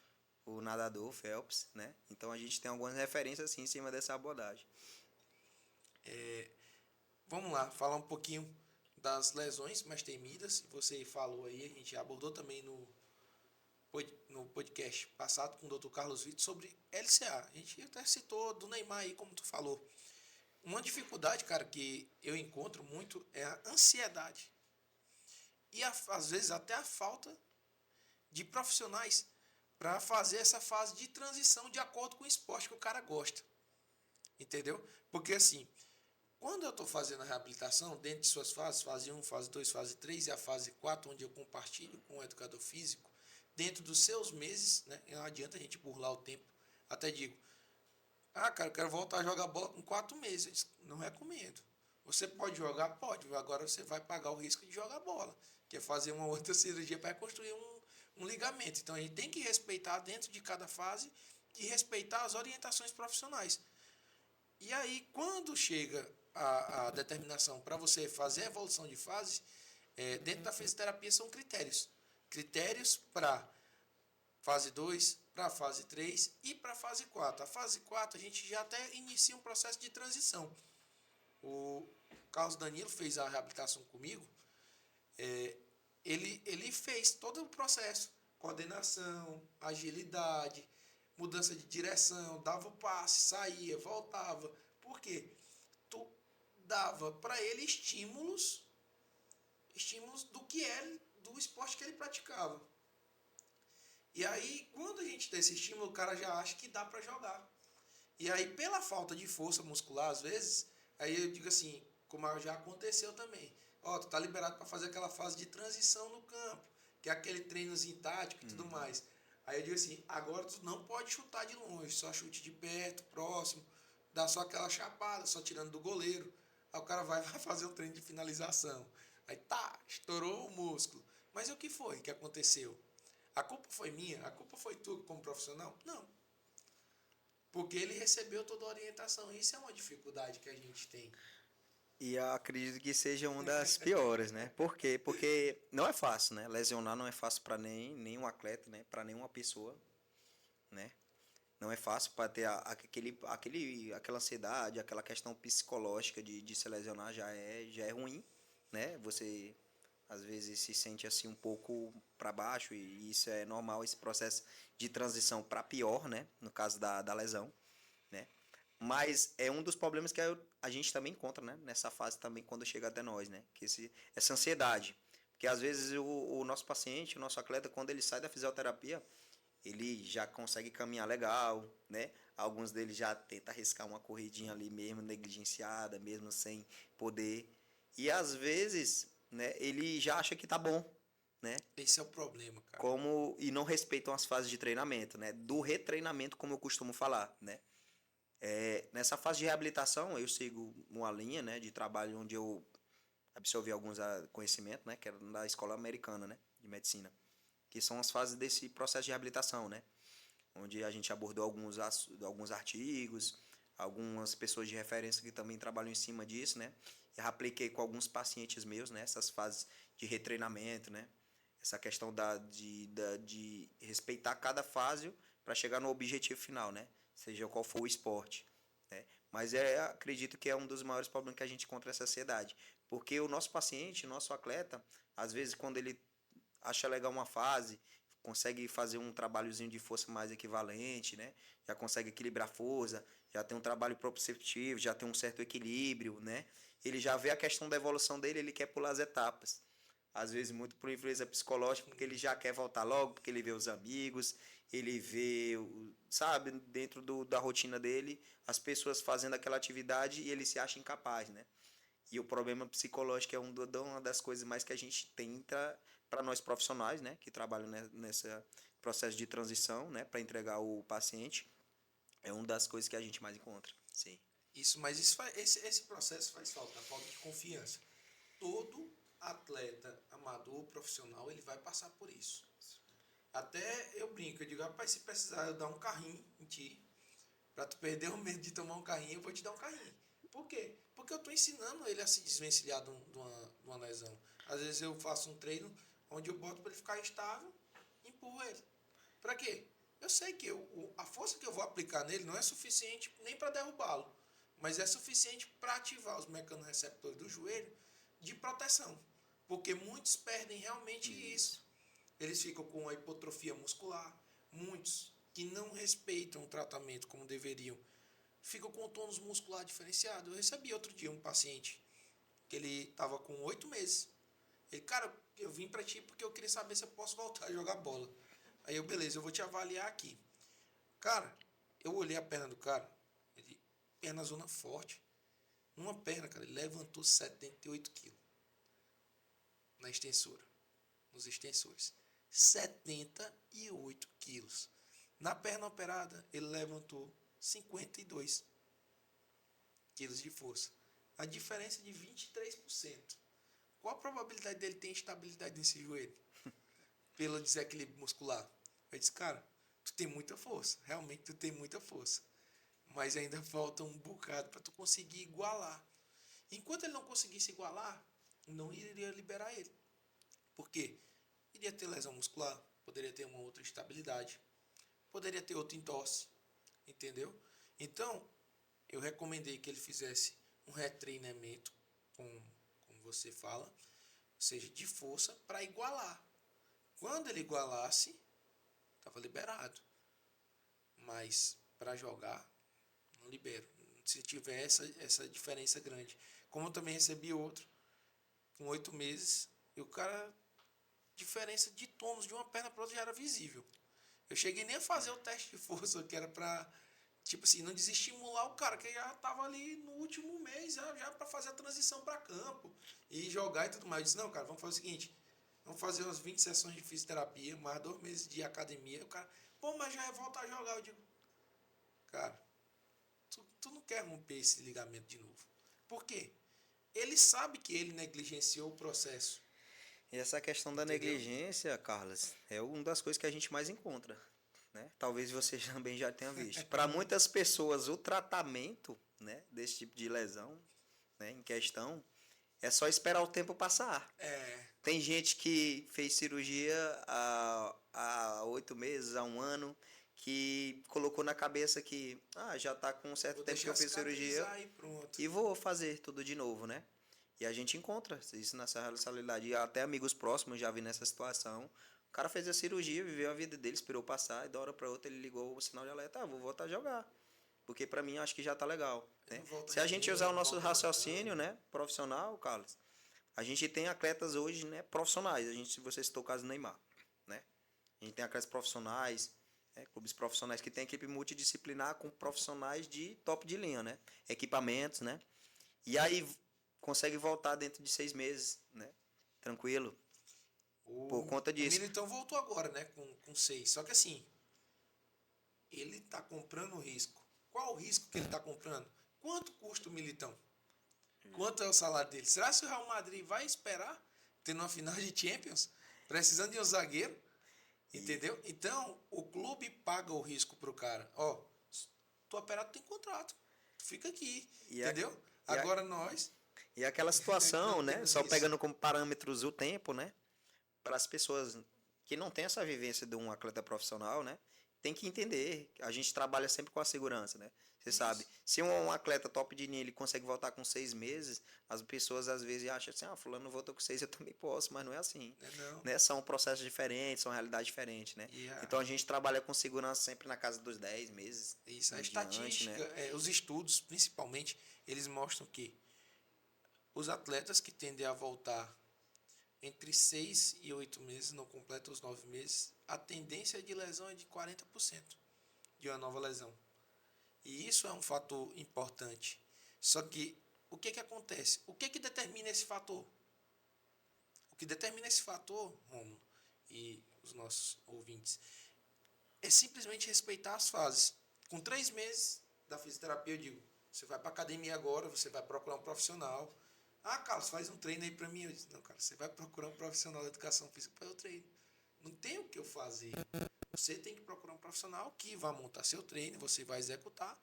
O nadador, Phelps, né? Então a gente tem algumas referências assim em cima dessa abordagem. Vamos lá, falar um pouquinho das lesões mais temidas. Você falou aí, a gente abordou também no podcast passado com o Dr. Carlos Vitor sobre LCA. A gente até citou do Neymar aí, como tu falou. Uma dificuldade, cara, que eu encontro muito é a ansiedade. E às vezes até a falta de profissionais para fazer essa fase de transição de acordo com o esporte que o cara gosta. Entendeu? Porque assim, quando eu estou fazendo a reabilitação, dentro de suas fases, fase 1, fase 2, fase 3 e a fase 4, onde eu compartilho com o educador físico, dentro dos seus meses, né, não adianta a gente burlar o tempo, até digo, cara, eu quero voltar a jogar bola com 4 meses, eu disse, não recomendo. Você pode jogar? Pode, agora você vai pagar o risco de jogar bola, que é fazer uma outra cirurgia para reconstruir um ligamento. Então a gente tem que respeitar dentro de cada fase e respeitar as orientações profissionais. E aí, quando chega a determinação para você fazer a evolução de fase, dentro da fisioterapia são critérios. Critérios para fase 2, para fase 3 e para fase 4. A fase 4 a gente já até inicia um processo de transição. O Carlos Danilo fez a reabilitação comigo, ele fez todo o processo, coordenação, agilidade, mudança de direção, dava o passe, saía, voltava. Por quê? Tu dava para ele estímulos do que é do esporte que ele praticava. E aí, quando a gente tem esse estímulo, o cara já acha que dá para jogar. E aí, pela falta de força muscular, às vezes, aí eu digo assim, como já aconteceu também. Tu tá liberado para fazer aquela fase de transição no campo, que é aquele treinozinho tático e tudo mais. Aí eu digo assim, agora tu não pode chutar de longe, só chute de perto, próximo, dá só aquela chapada, só tirando do goleiro. Aí o cara vai fazer o treino de finalização. Aí estourou o músculo. Mas o que foi que aconteceu? A culpa foi minha? A culpa foi tua como profissional? Não. Porque ele recebeu toda a orientação. Isso é uma dificuldade que a gente tem. E eu acredito que seja uma das piores, né? Por quê? Porque não é fácil, né? Lesionar não é fácil para nenhum atleta, né? Para nenhuma pessoa, né? Não é fácil para ter aquela ansiedade, aquela questão psicológica de se lesionar já é ruim, né? Você às vezes se sente assim um pouco para baixo e isso é normal, esse processo de transição para pior, né? No caso da lesão, né? Mas é um dos problemas que a gente também encontra, né? Nessa fase também quando chega até nós, né? Que essa ansiedade. Porque às vezes o nosso paciente, o nosso atleta, quando ele sai da fisioterapia, ele já consegue caminhar legal, né? Alguns deles já tentam arriscar uma corridinha ali mesmo, negligenciada, mesmo sem poder. E às vezes, né, ele já acha que tá bom, né? Esse é o problema, cara. E não respeitam as fases de treinamento, né? Do retreinamento, como eu costumo falar, né? Nessa fase de reabilitação, eu sigo uma linha, né, de trabalho onde eu absorvi alguns conhecimentos, né, que era da escola americana, né, de medicina, que são as fases desse processo de reabilitação, né, onde a gente abordou alguns artigos, algumas pessoas de referência que também trabalham em cima disso, né, e apliquei com alguns pacientes meus, né, essas fases de retreinamento, né, essa questão de respeitar cada fase para chegar no objetivo final, né, seja qual for o esporte, né. Mas acredito que é um dos maiores problemas que a gente encontra essa ansiedade, porque o nosso paciente, o nosso atleta, às vezes quando ele acha legal uma fase, consegue fazer um trabalhozinho de força mais equivalente, né? Já consegue equilibrar a força, já tem um trabalho proprioceptivo, já tem um certo equilíbrio, né? Ele já vê a questão da evolução dele, ele quer pular as etapas. Às vezes muito por influência psicológica, porque ele já quer voltar logo, porque ele vê os amigos, ele vê, sabe, dentro da rotina dele, as pessoas fazendo aquela atividade e ele se acha incapaz, né? E o problema psicológico é uma das coisas mais que a gente tenta para nós profissionais, né, que trabalham nesse processo de transição, né, para entregar o paciente, é uma das coisas que a gente mais encontra. Sim. Isso, mas esse processo faz falta, a falta de confiança. Todo atleta amador, profissional, ele vai passar por isso. Até eu brinco, eu digo, rapaz, se precisar eu dar um carrinho em ti, pra tu perder o medo de tomar um carrinho, eu vou te dar um carrinho. Por quê? Porque eu tô ensinando ele a se desvencilhar de uma lesão. Às vezes eu faço um treino onde eu boto para ele ficar estável, empurro ele. Pra quê? Eu sei que a força que eu vou aplicar nele não é suficiente nem para derrubá-lo, mas é suficiente para ativar os mecanorreceptores do joelho de proteção. Porque muitos perdem realmente isso. Eles ficam com a hipotrofia muscular, muitos que não respeitam o tratamento como deveriam, ficam com o tônus muscular diferenciado. Eu recebi outro dia um paciente que ele estava com 8 meses. Ele, cara, eu vim para ti porque eu queria saber se eu posso voltar a jogar bola. Aí eu, beleza, eu vou te avaliar aqui. Cara, eu olhei a perna do cara, ele, perna zona forte. Numa perna, cara, ele levantou 78 quilos na extensora, nos extensores. 78 quilos. Na perna operada, ele levantou 52 quilos de força. A diferença é de 23%. Qual a probabilidade dele ter instabilidade nesse joelho? Pelo desequilíbrio muscular. Eu disse, cara, tu tem muita força. Realmente tu tem muita força. Mas ainda falta um bocado para tu conseguir igualar. Enquanto ele não conseguisse igualar, não iria liberar ele. Por quê? Iria ter lesão muscular, poderia ter uma outra instabilidade, poderia ter outra entorse, entendeu? Então, eu recomendei que ele fizesse um retreinamento, como você fala, ou seja, de força, para igualar. Quando ele igualasse, estava liberado. Mas para jogar, não libero. Se tiver essa diferença grande. Como eu também recebi outro, com 8 meses, e o cara, diferença de tônus de uma perna para outra já era visível. Eu cheguei nem a fazer o teste de força, que era para, tipo assim, não desestimular o cara, que já estava ali no último mês, já para fazer a transição para campo e jogar e tudo mais. Eu disse, não, cara, vamos fazer o seguinte, vamos fazer umas 20 sessões de fisioterapia, mais 2 meses de academia. O cara, pô, mas já é voltar a jogar. Eu digo, cara, tu não quer romper esse ligamento de novo. Por quê? Ele sabe que ele negligenciou o processo. E essa questão da Entendeu? negligência, Carlos, é uma das coisas que a gente mais encontra. né? Talvez você também já tenha visto. Para muitas pessoas, o tratamento, né, desse tipo de lesão, né, em questão, é só esperar o tempo passar. É, Tem gente que fez cirurgia há 8 meses, há um ano, que colocou na cabeça que já está com um certo vou tempo que eu deixar fiz cirurgia cicatrizar e pronto. e vou fazer tudo de novo, né? E a gente encontra isso nessa realidade. E até amigos próximos já vi nessa situação. O cara fez a cirurgia, viveu a vida dele, esperou passar, e da hora para outra ele ligou o sinal de alerta, vou voltar a jogar. Porque para mim acho que já tá legal, Ele né? não volta Se a gente usar o rendendo, nosso volta raciocínio, largando. né, profissional, Carlos, a gente tem atletas hoje, né, profissionais. A gente, se você citou o caso do Neymar, né? A gente tem atletas profissionais, né, clubes profissionais que tem equipe multidisciplinar com profissionais de top de linha, né? Equipamentos, né? E aí consegue voltar dentro de 6 meses, né? Tranquilo. Por conta O disso. Militão voltou agora, né? Com 6. Só que assim, ele tá comprando o risco. Qual o risco que ele tá comprando? Quanto custa o Militão? Quanto é o salário dele? Será que o Real Madrid vai esperar ter uma final de Champions? Precisando de um zagueiro? E, Entendeu? Então, o clube paga o risco pro cara. Ó, tu operado tem contrato. Tu fica aqui. e, a, Entendeu? e, a, Agora nós e aquela é que situação, não né? temos Só isso. pegando como parâmetros o tempo, né? Para as pessoas que não têm essa vivência de um atleta profissional, né? Tem que entender. A gente trabalha sempre com a segurança, né? Você sabe, Isso. se um atleta top de linha ele consegue voltar com 6 meses, as pessoas às vezes acham assim, fulano voltou com 6, eu também posso, mas não é assim, Né, não. né? São processos diferentes, são realidades diferentes, né? E Então a gente trabalha com segurança sempre na casa dos 10 meses isso, a em diante, estatística, né? os estudos, principalmente, eles mostram que os atletas que tendem a voltar entre 6 e 8 meses, não completam os 9 meses, a tendência de lesão é de 40% de uma nova lesão. E isso é um fator importante. Só que o que acontece? O que determina esse fator? O que determina esse fator, Romulo e os nossos ouvintes, é simplesmente respeitar as fases. Com 3 meses da fisioterapia, eu digo, você vai para academia agora, você vai procurar um profissional. Ah, Carlos, faz um treino aí para mim. Eu disse, não, cara, você vai procurar um profissional de educação física para o treino. Não tem o que eu fazer. Você tem que procurar um profissional que vai montar seu treino, você vai executar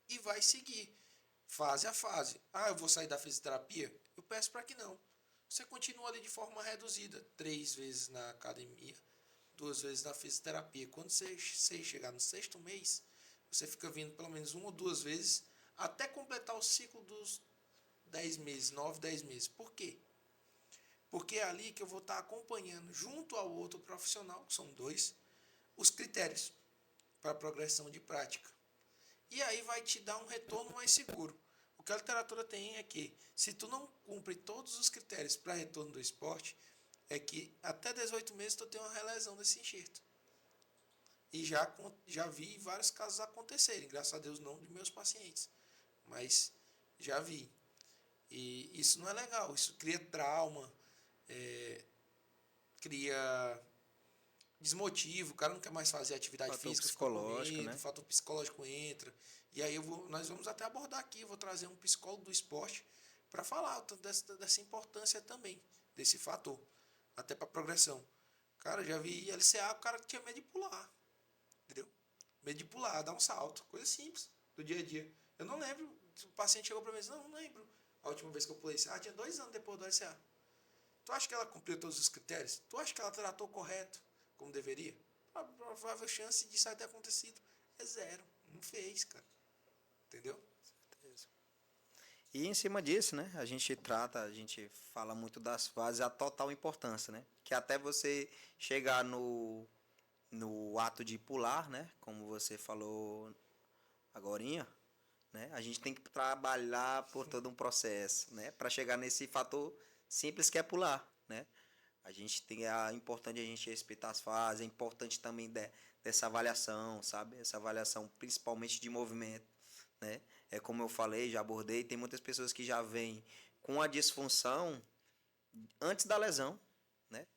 e vai seguir fase a fase. Ah, eu vou sair da fisioterapia? Eu peço para que não. Você continua ali de forma reduzida, 3 vezes na academia, 2 vezes na fisioterapia. Quando você chegar no sexto mês, você fica vindo pelo menos 1 ou 2 vezes até completar o ciclo dos 10 meses, 9, 10 meses. Por quê? Porque é ali que eu vou estar acompanhando, junto ao outro profissional, que são dois, os critérios para a progressão de prática. E aí vai te dar um retorno mais seguro. O que a literatura tem é que, se tu não cumpre todos os critérios para retorno do esporte, é que até 18 meses tu tem uma relesão desse enxerto. E já vi vários casos acontecerem, graças a Deus não de meus pacientes, mas já vi. E isso não é legal, isso cria trauma, é, cria desmotivo, o cara não quer mais fazer atividade Fator física, fica com psicológico, medo, o né? fator psicológico entra. E aí nós vamos até abordar aqui, eu vou trazer um psicólogo do esporte para falar dessa importância também, desse fator, até para progressão. Cara, já vi LCA, o cara tinha medo de pular, entendeu? Medo de pular, dar um salto, coisa simples, do dia a dia. Eu não lembro, o paciente chegou para mim e disse, não lembro. A última vez que eu pulei LCA, tinha 2 anos depois do LCA. Tu acha que ela cumpriu todos os critérios? Tu acha que ela tratou correto, como deveria? A provável chance disso ter acontecido é zero. Não fez, cara. Entendeu? E em cima disso, né, a gente fala muito das fases, a total importância, né? Que até você chegar no ato de pular, né, como você falou agorinha, né, a gente tem que trabalhar por todo um processo, né, para chegar nesse fator simples que é pular, né? A gente tem é importante a gente respeitar as fases, é importante também dessa avaliação, sabe? Essa avaliação principalmente de movimento, né? É como eu falei, já abordei, tem muitas pessoas que já vêm com a disfunção antes da lesão, né?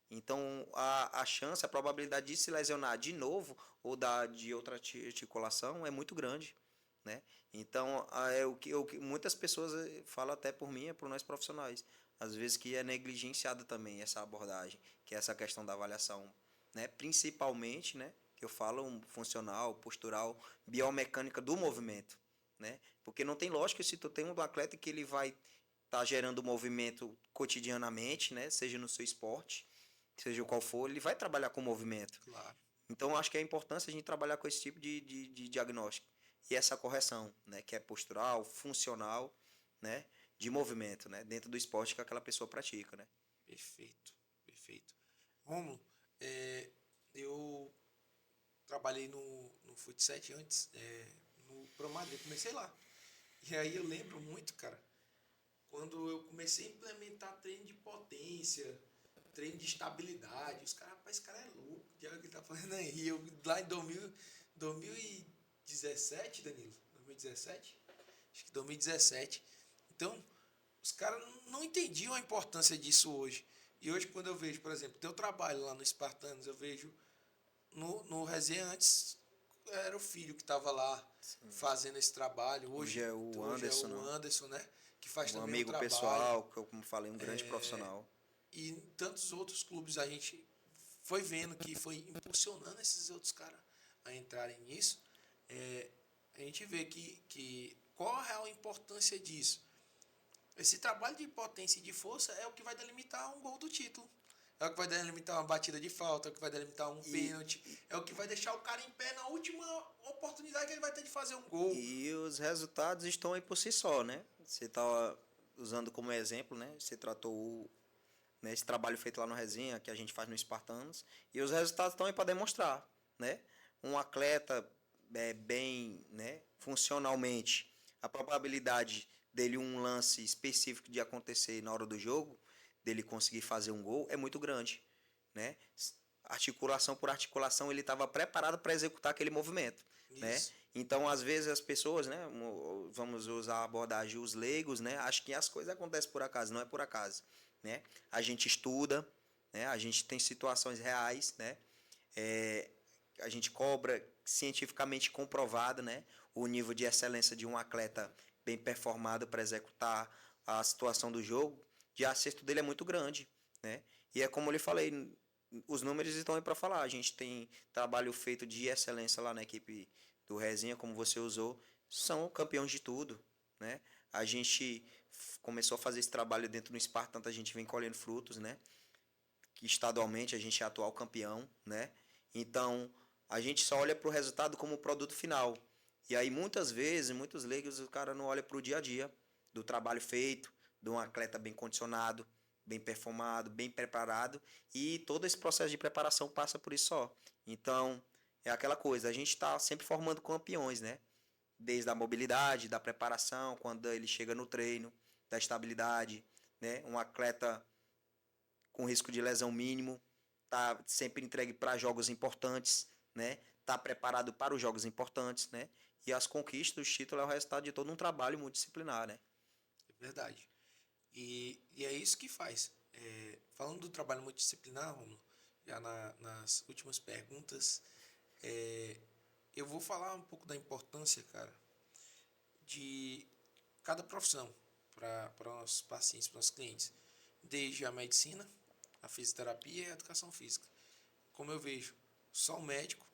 Então a chance, a probabilidade de se lesionar de novo ou de outra articulação é muito grande, né? Então é o que muitas pessoas falam até por mim, é por nós profissionais, às vezes que é negligenciada também essa abordagem, que é essa questão da avaliação, né? Principalmente, né? que eu falo funcional, postural, biomecânica do movimento, né? Porque não tem lógica se tu tem um atleta que ele vai estar gerando movimento cotidianamente, né? Seja no seu esporte, seja qual for, ele vai trabalhar com movimento. Claro. Então, acho que é importante a gente trabalhar com esse tipo de diagnóstico. E essa correção, né? Que é postural, funcional, né? De movimento, né? Dentro do esporte que aquela pessoa pratica, né? Perfeito, perfeito. Romulo, eu trabalhei no Futsal antes, no Pro Madrid, comecei lá. E aí eu lembro muito, cara, quando eu comecei a implementar treino de potência, treino de estabilidade, os caras, rapaz, esse cara é louco, o que ele tá fazendo aí? Eu, lá em 2017, Danilo, 2017? Acho que 2017. Então, os caras não entendiam a importância disso hoje. E hoje, quando eu vejo, por exemplo, teu trabalho lá no Espartanos, eu vejo no Resenha antes era o filho que estava lá fazendo esse trabalho. Hoje é o Hoje é Anderson, o não? Anderson, né? Que faz Um também um amigo trabalho. pessoal, que eu, como falei, um grande profissional. E em tantos outros clubes a gente foi vendo que foi impulsionando esses outros caras a entrarem nisso. A gente vê que qual a real importância disso? Esse trabalho de potência e de força é o que vai delimitar um gol do título. É o que vai delimitar uma batida de falta, é o que vai delimitar um pênalti, é o que vai deixar o cara em pé na última oportunidade que ele vai ter de fazer um gol. E os resultados estão aí por si só, né? Você está usando como exemplo, né? Você tratou né, esse trabalho feito lá no Resenha, que a gente faz no Espartanos, e os resultados estão aí para demonstrar, né? Um atleta bem, né, funcionalmente, a probabilidade dele um lance específico de acontecer na hora do jogo, dele conseguir fazer um gol, é muito grande, né? Articulação por articulação, ele estava preparado para executar aquele movimento, né? Isso. Então, às vezes as pessoas, né, vamos usar a abordagem os leigos, né, acho que as coisas acontecem por acaso, não é por acaso, né? A gente estuda, né? A gente tem situações reais, né? A gente cobra cientificamente comprovado, né? O nível de excelência de um atleta bem performado para executar a situação do jogo, de acerto dele é muito grande, né? E é como eu lhe falei, os números estão aí para falar. A gente tem trabalho feito de excelência lá na equipe do Resenha, como você usou, são campeões de tudo, né? A gente começou a fazer esse trabalho dentro do Spartan, a gente vem colhendo frutos, né? Que estadualmente a gente é atual campeão, né? Então, a gente só olha para o resultado como produto final. E aí, muitas vezes, muitos leigos, o cara não olha para o dia a dia do trabalho feito, de um atleta bem condicionado, bem performado, bem preparado, e todo esse processo de preparação passa por isso só. Então, é aquela coisa, a gente está sempre formando campeões, né? Desde a mobilidade, da preparação, quando ele chega no treino, da estabilidade, né? Um atleta com risco de lesão mínimo, tá sempre entregue para jogos importantes, né? Tá preparado para os jogos importantes, né? E as conquistas, os títulos é o resultado de todo um trabalho multidisciplinar, né? É verdade. E é isso que faz. Falando do trabalho multidisciplinar, Romulo, já nas últimas perguntas, eu vou falar um pouco da importância, cara, de cada profissão para os pacientes, para os clientes, desde a medicina, a fisioterapia e a educação física. Como eu vejo, só um médico,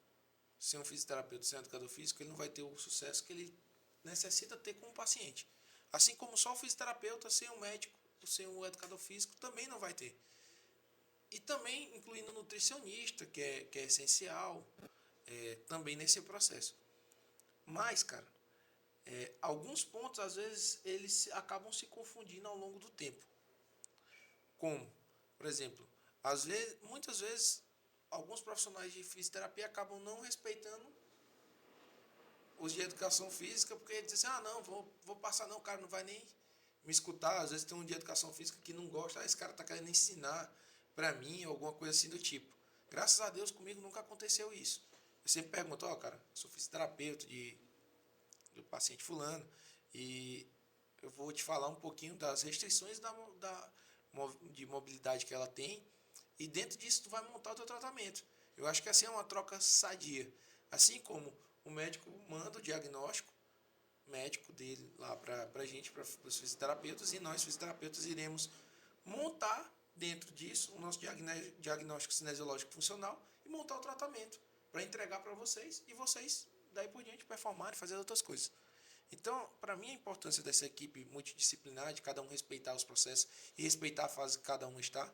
sem um fisioterapeuta, sem um educador físico, ele não vai ter o sucesso que ele necessita ter com o paciente. Assim como só o fisioterapeuta, sem um médico, sem um educador físico, também não vai ter. E também incluindo o nutricionista, que é essencial, também nesse processo. Mas, cara, alguns pontos, às vezes, eles acabam se confundindo ao longo do tempo. Como, por exemplo, muitas vezes, alguns profissionais de fisioterapia acabam não respeitando os de educação física, porque dizem assim, não, vou passar não, o cara não vai nem me escutar. Às vezes tem um de educação física que não gosta, esse cara está querendo ensinar para mim, alguma coisa assim do tipo. Graças a Deus comigo nunca aconteceu isso. Eu sempre pergunto, cara, sou fisioterapeuta do paciente fulano, e eu vou te falar um pouquinho das restrições de mobilidade que ela tem, e dentro disso tu vai montar o teu tratamento. Eu acho que assim é uma troca sadia. Assim como o médico manda o diagnóstico médico dele lá para a gente, para os fisioterapeutas, e nós fisioterapeutas iremos montar dentro disso o nosso diagnóstico cinesiológico funcional e montar o tratamento. para entregar para vocês e vocês, daí por diante, performarem, fazer outras coisas. Então, para mim, a importância dessa equipe multidisciplinar, de cada um respeitar os processos e respeitar a fase que cada um está,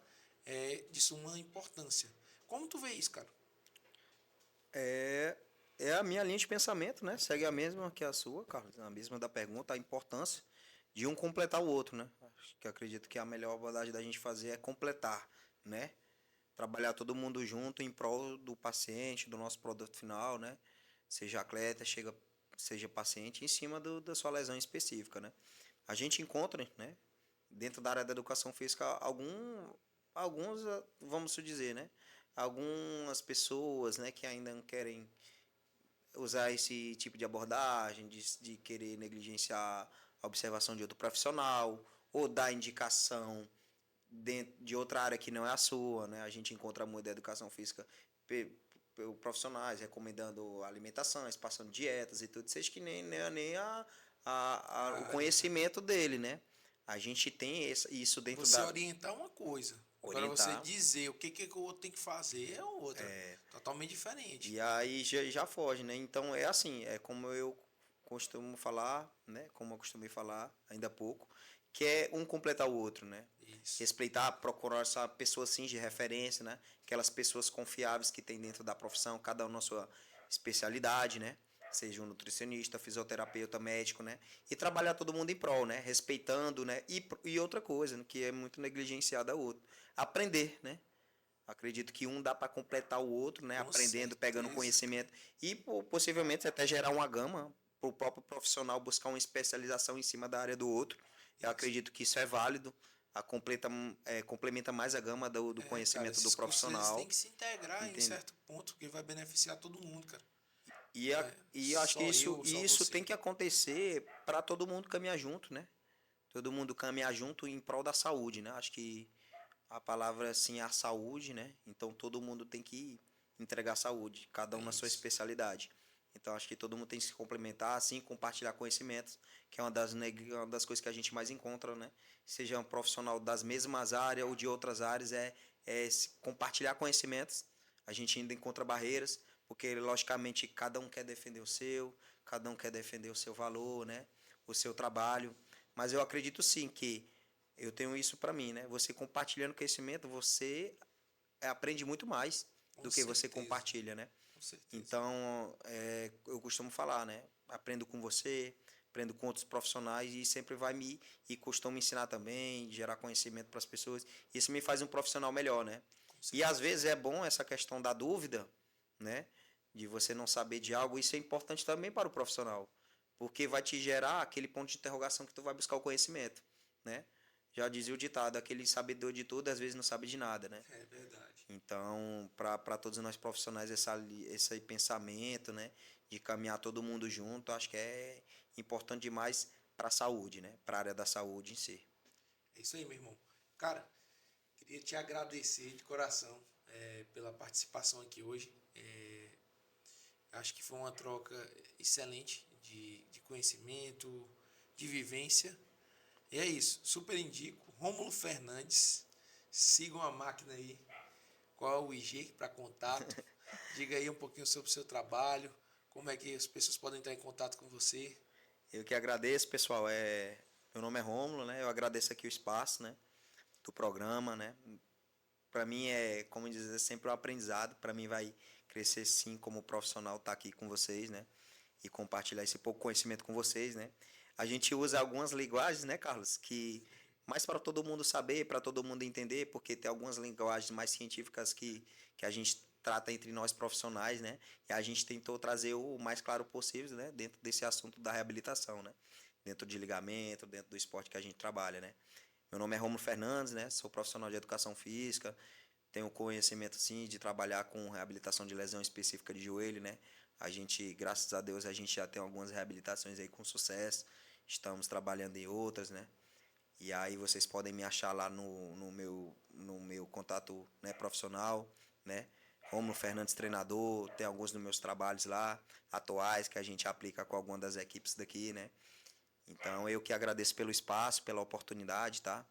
é de suma importância. Como tu vê isso, cara? É, é a minha linha de pensamento, né? Segue a mesma que a sua, Carlos. A mesma da pergunta, a importância de um completar o outro, né? Acho que acredito que a melhor abordagem da gente fazer é completar, né? Trabalhar todo mundo junto em prol do paciente, do nosso produto final, né? Seja atleta, seja paciente, em cima da sua lesão específica, né? A gente encontra, né? Dentro da área da educação física, alguns, vamos dizer, né? Algumas pessoas, né, que ainda não querem usar esse tipo de abordagem, de querer negligenciar a observação de outro profissional, ou dar indicação dentro de outra área que não é a sua, né? A gente encontra muito da educação física profissionais recomendando alimentações, passando dietas e tudo, seja que nem o conhecimento dele, né? A gente tem isso dentro Você da orientar uma coisa. Agora você orientar. dizer o que o outro tem que fazer é outra. Totalmente diferente. E aí já foge, né? Então é assim, é como eu costumo falar, né? Como eu costumei falar ainda há pouco, que é um completar o outro, né? Isso. Respeitar, procurar essa pessoa assim de referência, né? Aquelas pessoas confiáveis que tem dentro da profissão, cada um na sua especialidade, né? Seja um nutricionista, fisioterapeuta, médico, né? E trabalhar todo mundo em prol, né? Respeitando, né? E outra coisa, né? Que é muito negligenciada a outra. Aprender, né? Acredito que um dá para completar o outro, né? Com Aprendendo, pegando certeza, cara. conhecimento e possivelmente até gerar uma gama para o próprio profissional buscar uma especialização em cima da área do outro. Eu Isso. acredito que isso é válido, complementa mais a gama do É, cara, conhecimento do esses cursos eles têm profissional, que se integrar em entende? certo ponto, que vai beneficiar todo mundo, cara. E, Não é e eu acho que só eu, só isso você. tem que acontecer para todo mundo caminhar junto, né? Todo mundo caminhar junto em prol da saúde, né? Acho que a palavra assim é a saúde, né? Então todo mundo tem que entregar saúde, cada É um na sua isso. especialidade. Então acho que todo mundo tem que se complementar, assim, compartilhar conhecimentos, que é uma das coisas que a gente mais encontra, né? Seja um profissional das mesmas áreas ou de outras áreas, compartilhar conhecimentos. A gente ainda encontra barreiras, porque logicamente cada um quer defender o seu, cada um quer defender o seu valor, né? O seu trabalho. Mas eu acredito sim que eu tenho isso para mim, né? Você compartilhando conhecimento, você aprende muito mais Com do que você certeza. compartilha, né? Com certeza. Então, eu costumo falar, né? Aprendo com você, aprendo com outros profissionais e sempre e costumo ensinar também, gerar conhecimento para as pessoas. Isso me faz um profissional melhor, né? Com E às certeza. vezes é bom essa questão da dúvida, né? De você não saber de algo, isso é importante também para o profissional, porque vai te gerar aquele ponto de interrogação que tu vai buscar o conhecimento, né? Já dizia o ditado, aquele sabedor de tudo às vezes não sabe de nada, né? É verdade. Então, para todos nós profissionais, esse pensamento, né, de caminhar todo mundo junto, acho que é importante demais para a saúde, né, para a área da saúde em si. É isso aí, meu irmão. Cara, queria te agradecer de coração pela participação aqui hoje. Acho que foi uma troca excelente de conhecimento, de vivência. E é isso. Super indico. Rômulo Fernandes. Sigam a máquina aí. Qual é o IG para contato? Diga aí um pouquinho sobre o seu trabalho. Como é que as pessoas podem entrar em contato com você? Eu que agradeço, pessoal. Meu nome é Rômulo, né? Eu agradeço aqui o espaço, né, do programa, né? Para mim como dizer, sempre um aprendizado. Para mim vai crescer sim como profissional estar aqui com vocês, né? E compartilhar esse pouco conhecimento com vocês, né? A gente usa algumas linguagens, né, Carlos, que mais para todo mundo saber, para todo mundo entender, porque tem algumas linguagens mais científicas que a gente trata entre nós profissionais, né? E a gente tentou trazer o mais claro possível, né, dentro desse assunto da reabilitação, né? Dentro de ligamento, dentro do esporte que a gente trabalha, né? Meu nome é Romulo Fernandes, né? Sou profissional de educação física, tenho conhecimento sim de trabalhar com reabilitação de lesão específica de joelho, né? A gente, graças a Deus, a gente já tem algumas reabilitações aí com sucesso. Estamos trabalhando em outras, né? E aí vocês podem me achar lá no meu contato, né, profissional, né? Romulo Fernandes Treinador, tem alguns dos meus trabalhos lá, atuais, que a gente aplica com alguma das equipes daqui, né? Então, eu que agradeço pelo espaço, pela oportunidade, tá?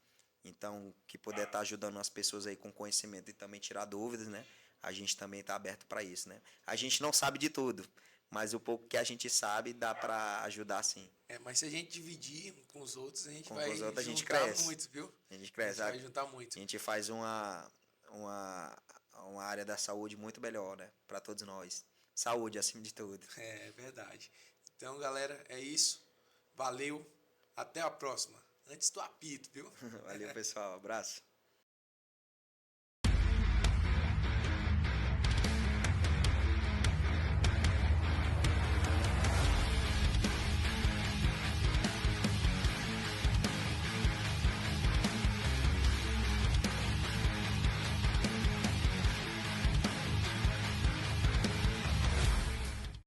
Então, que puder estar ajudando as pessoas aí com conhecimento e também tirar dúvidas, né? a gente também está aberto para isso, né? A gente não sabe de tudo, mas o pouco que a gente sabe dá para ajudar sim. Mas se a gente dividir com os outros, a gente Com vai os outros a gente juntar cresce. muito, viu? A gente A cresce. gente vai juntar muito. A gente faz uma, uma área da saúde muito melhor, né? Para todos nós. Saúde acima de tudo. É verdade. Então, galera, é isso. Valeu. Até a próxima. Antes do apito, viu? Valeu, pessoal. Abraço.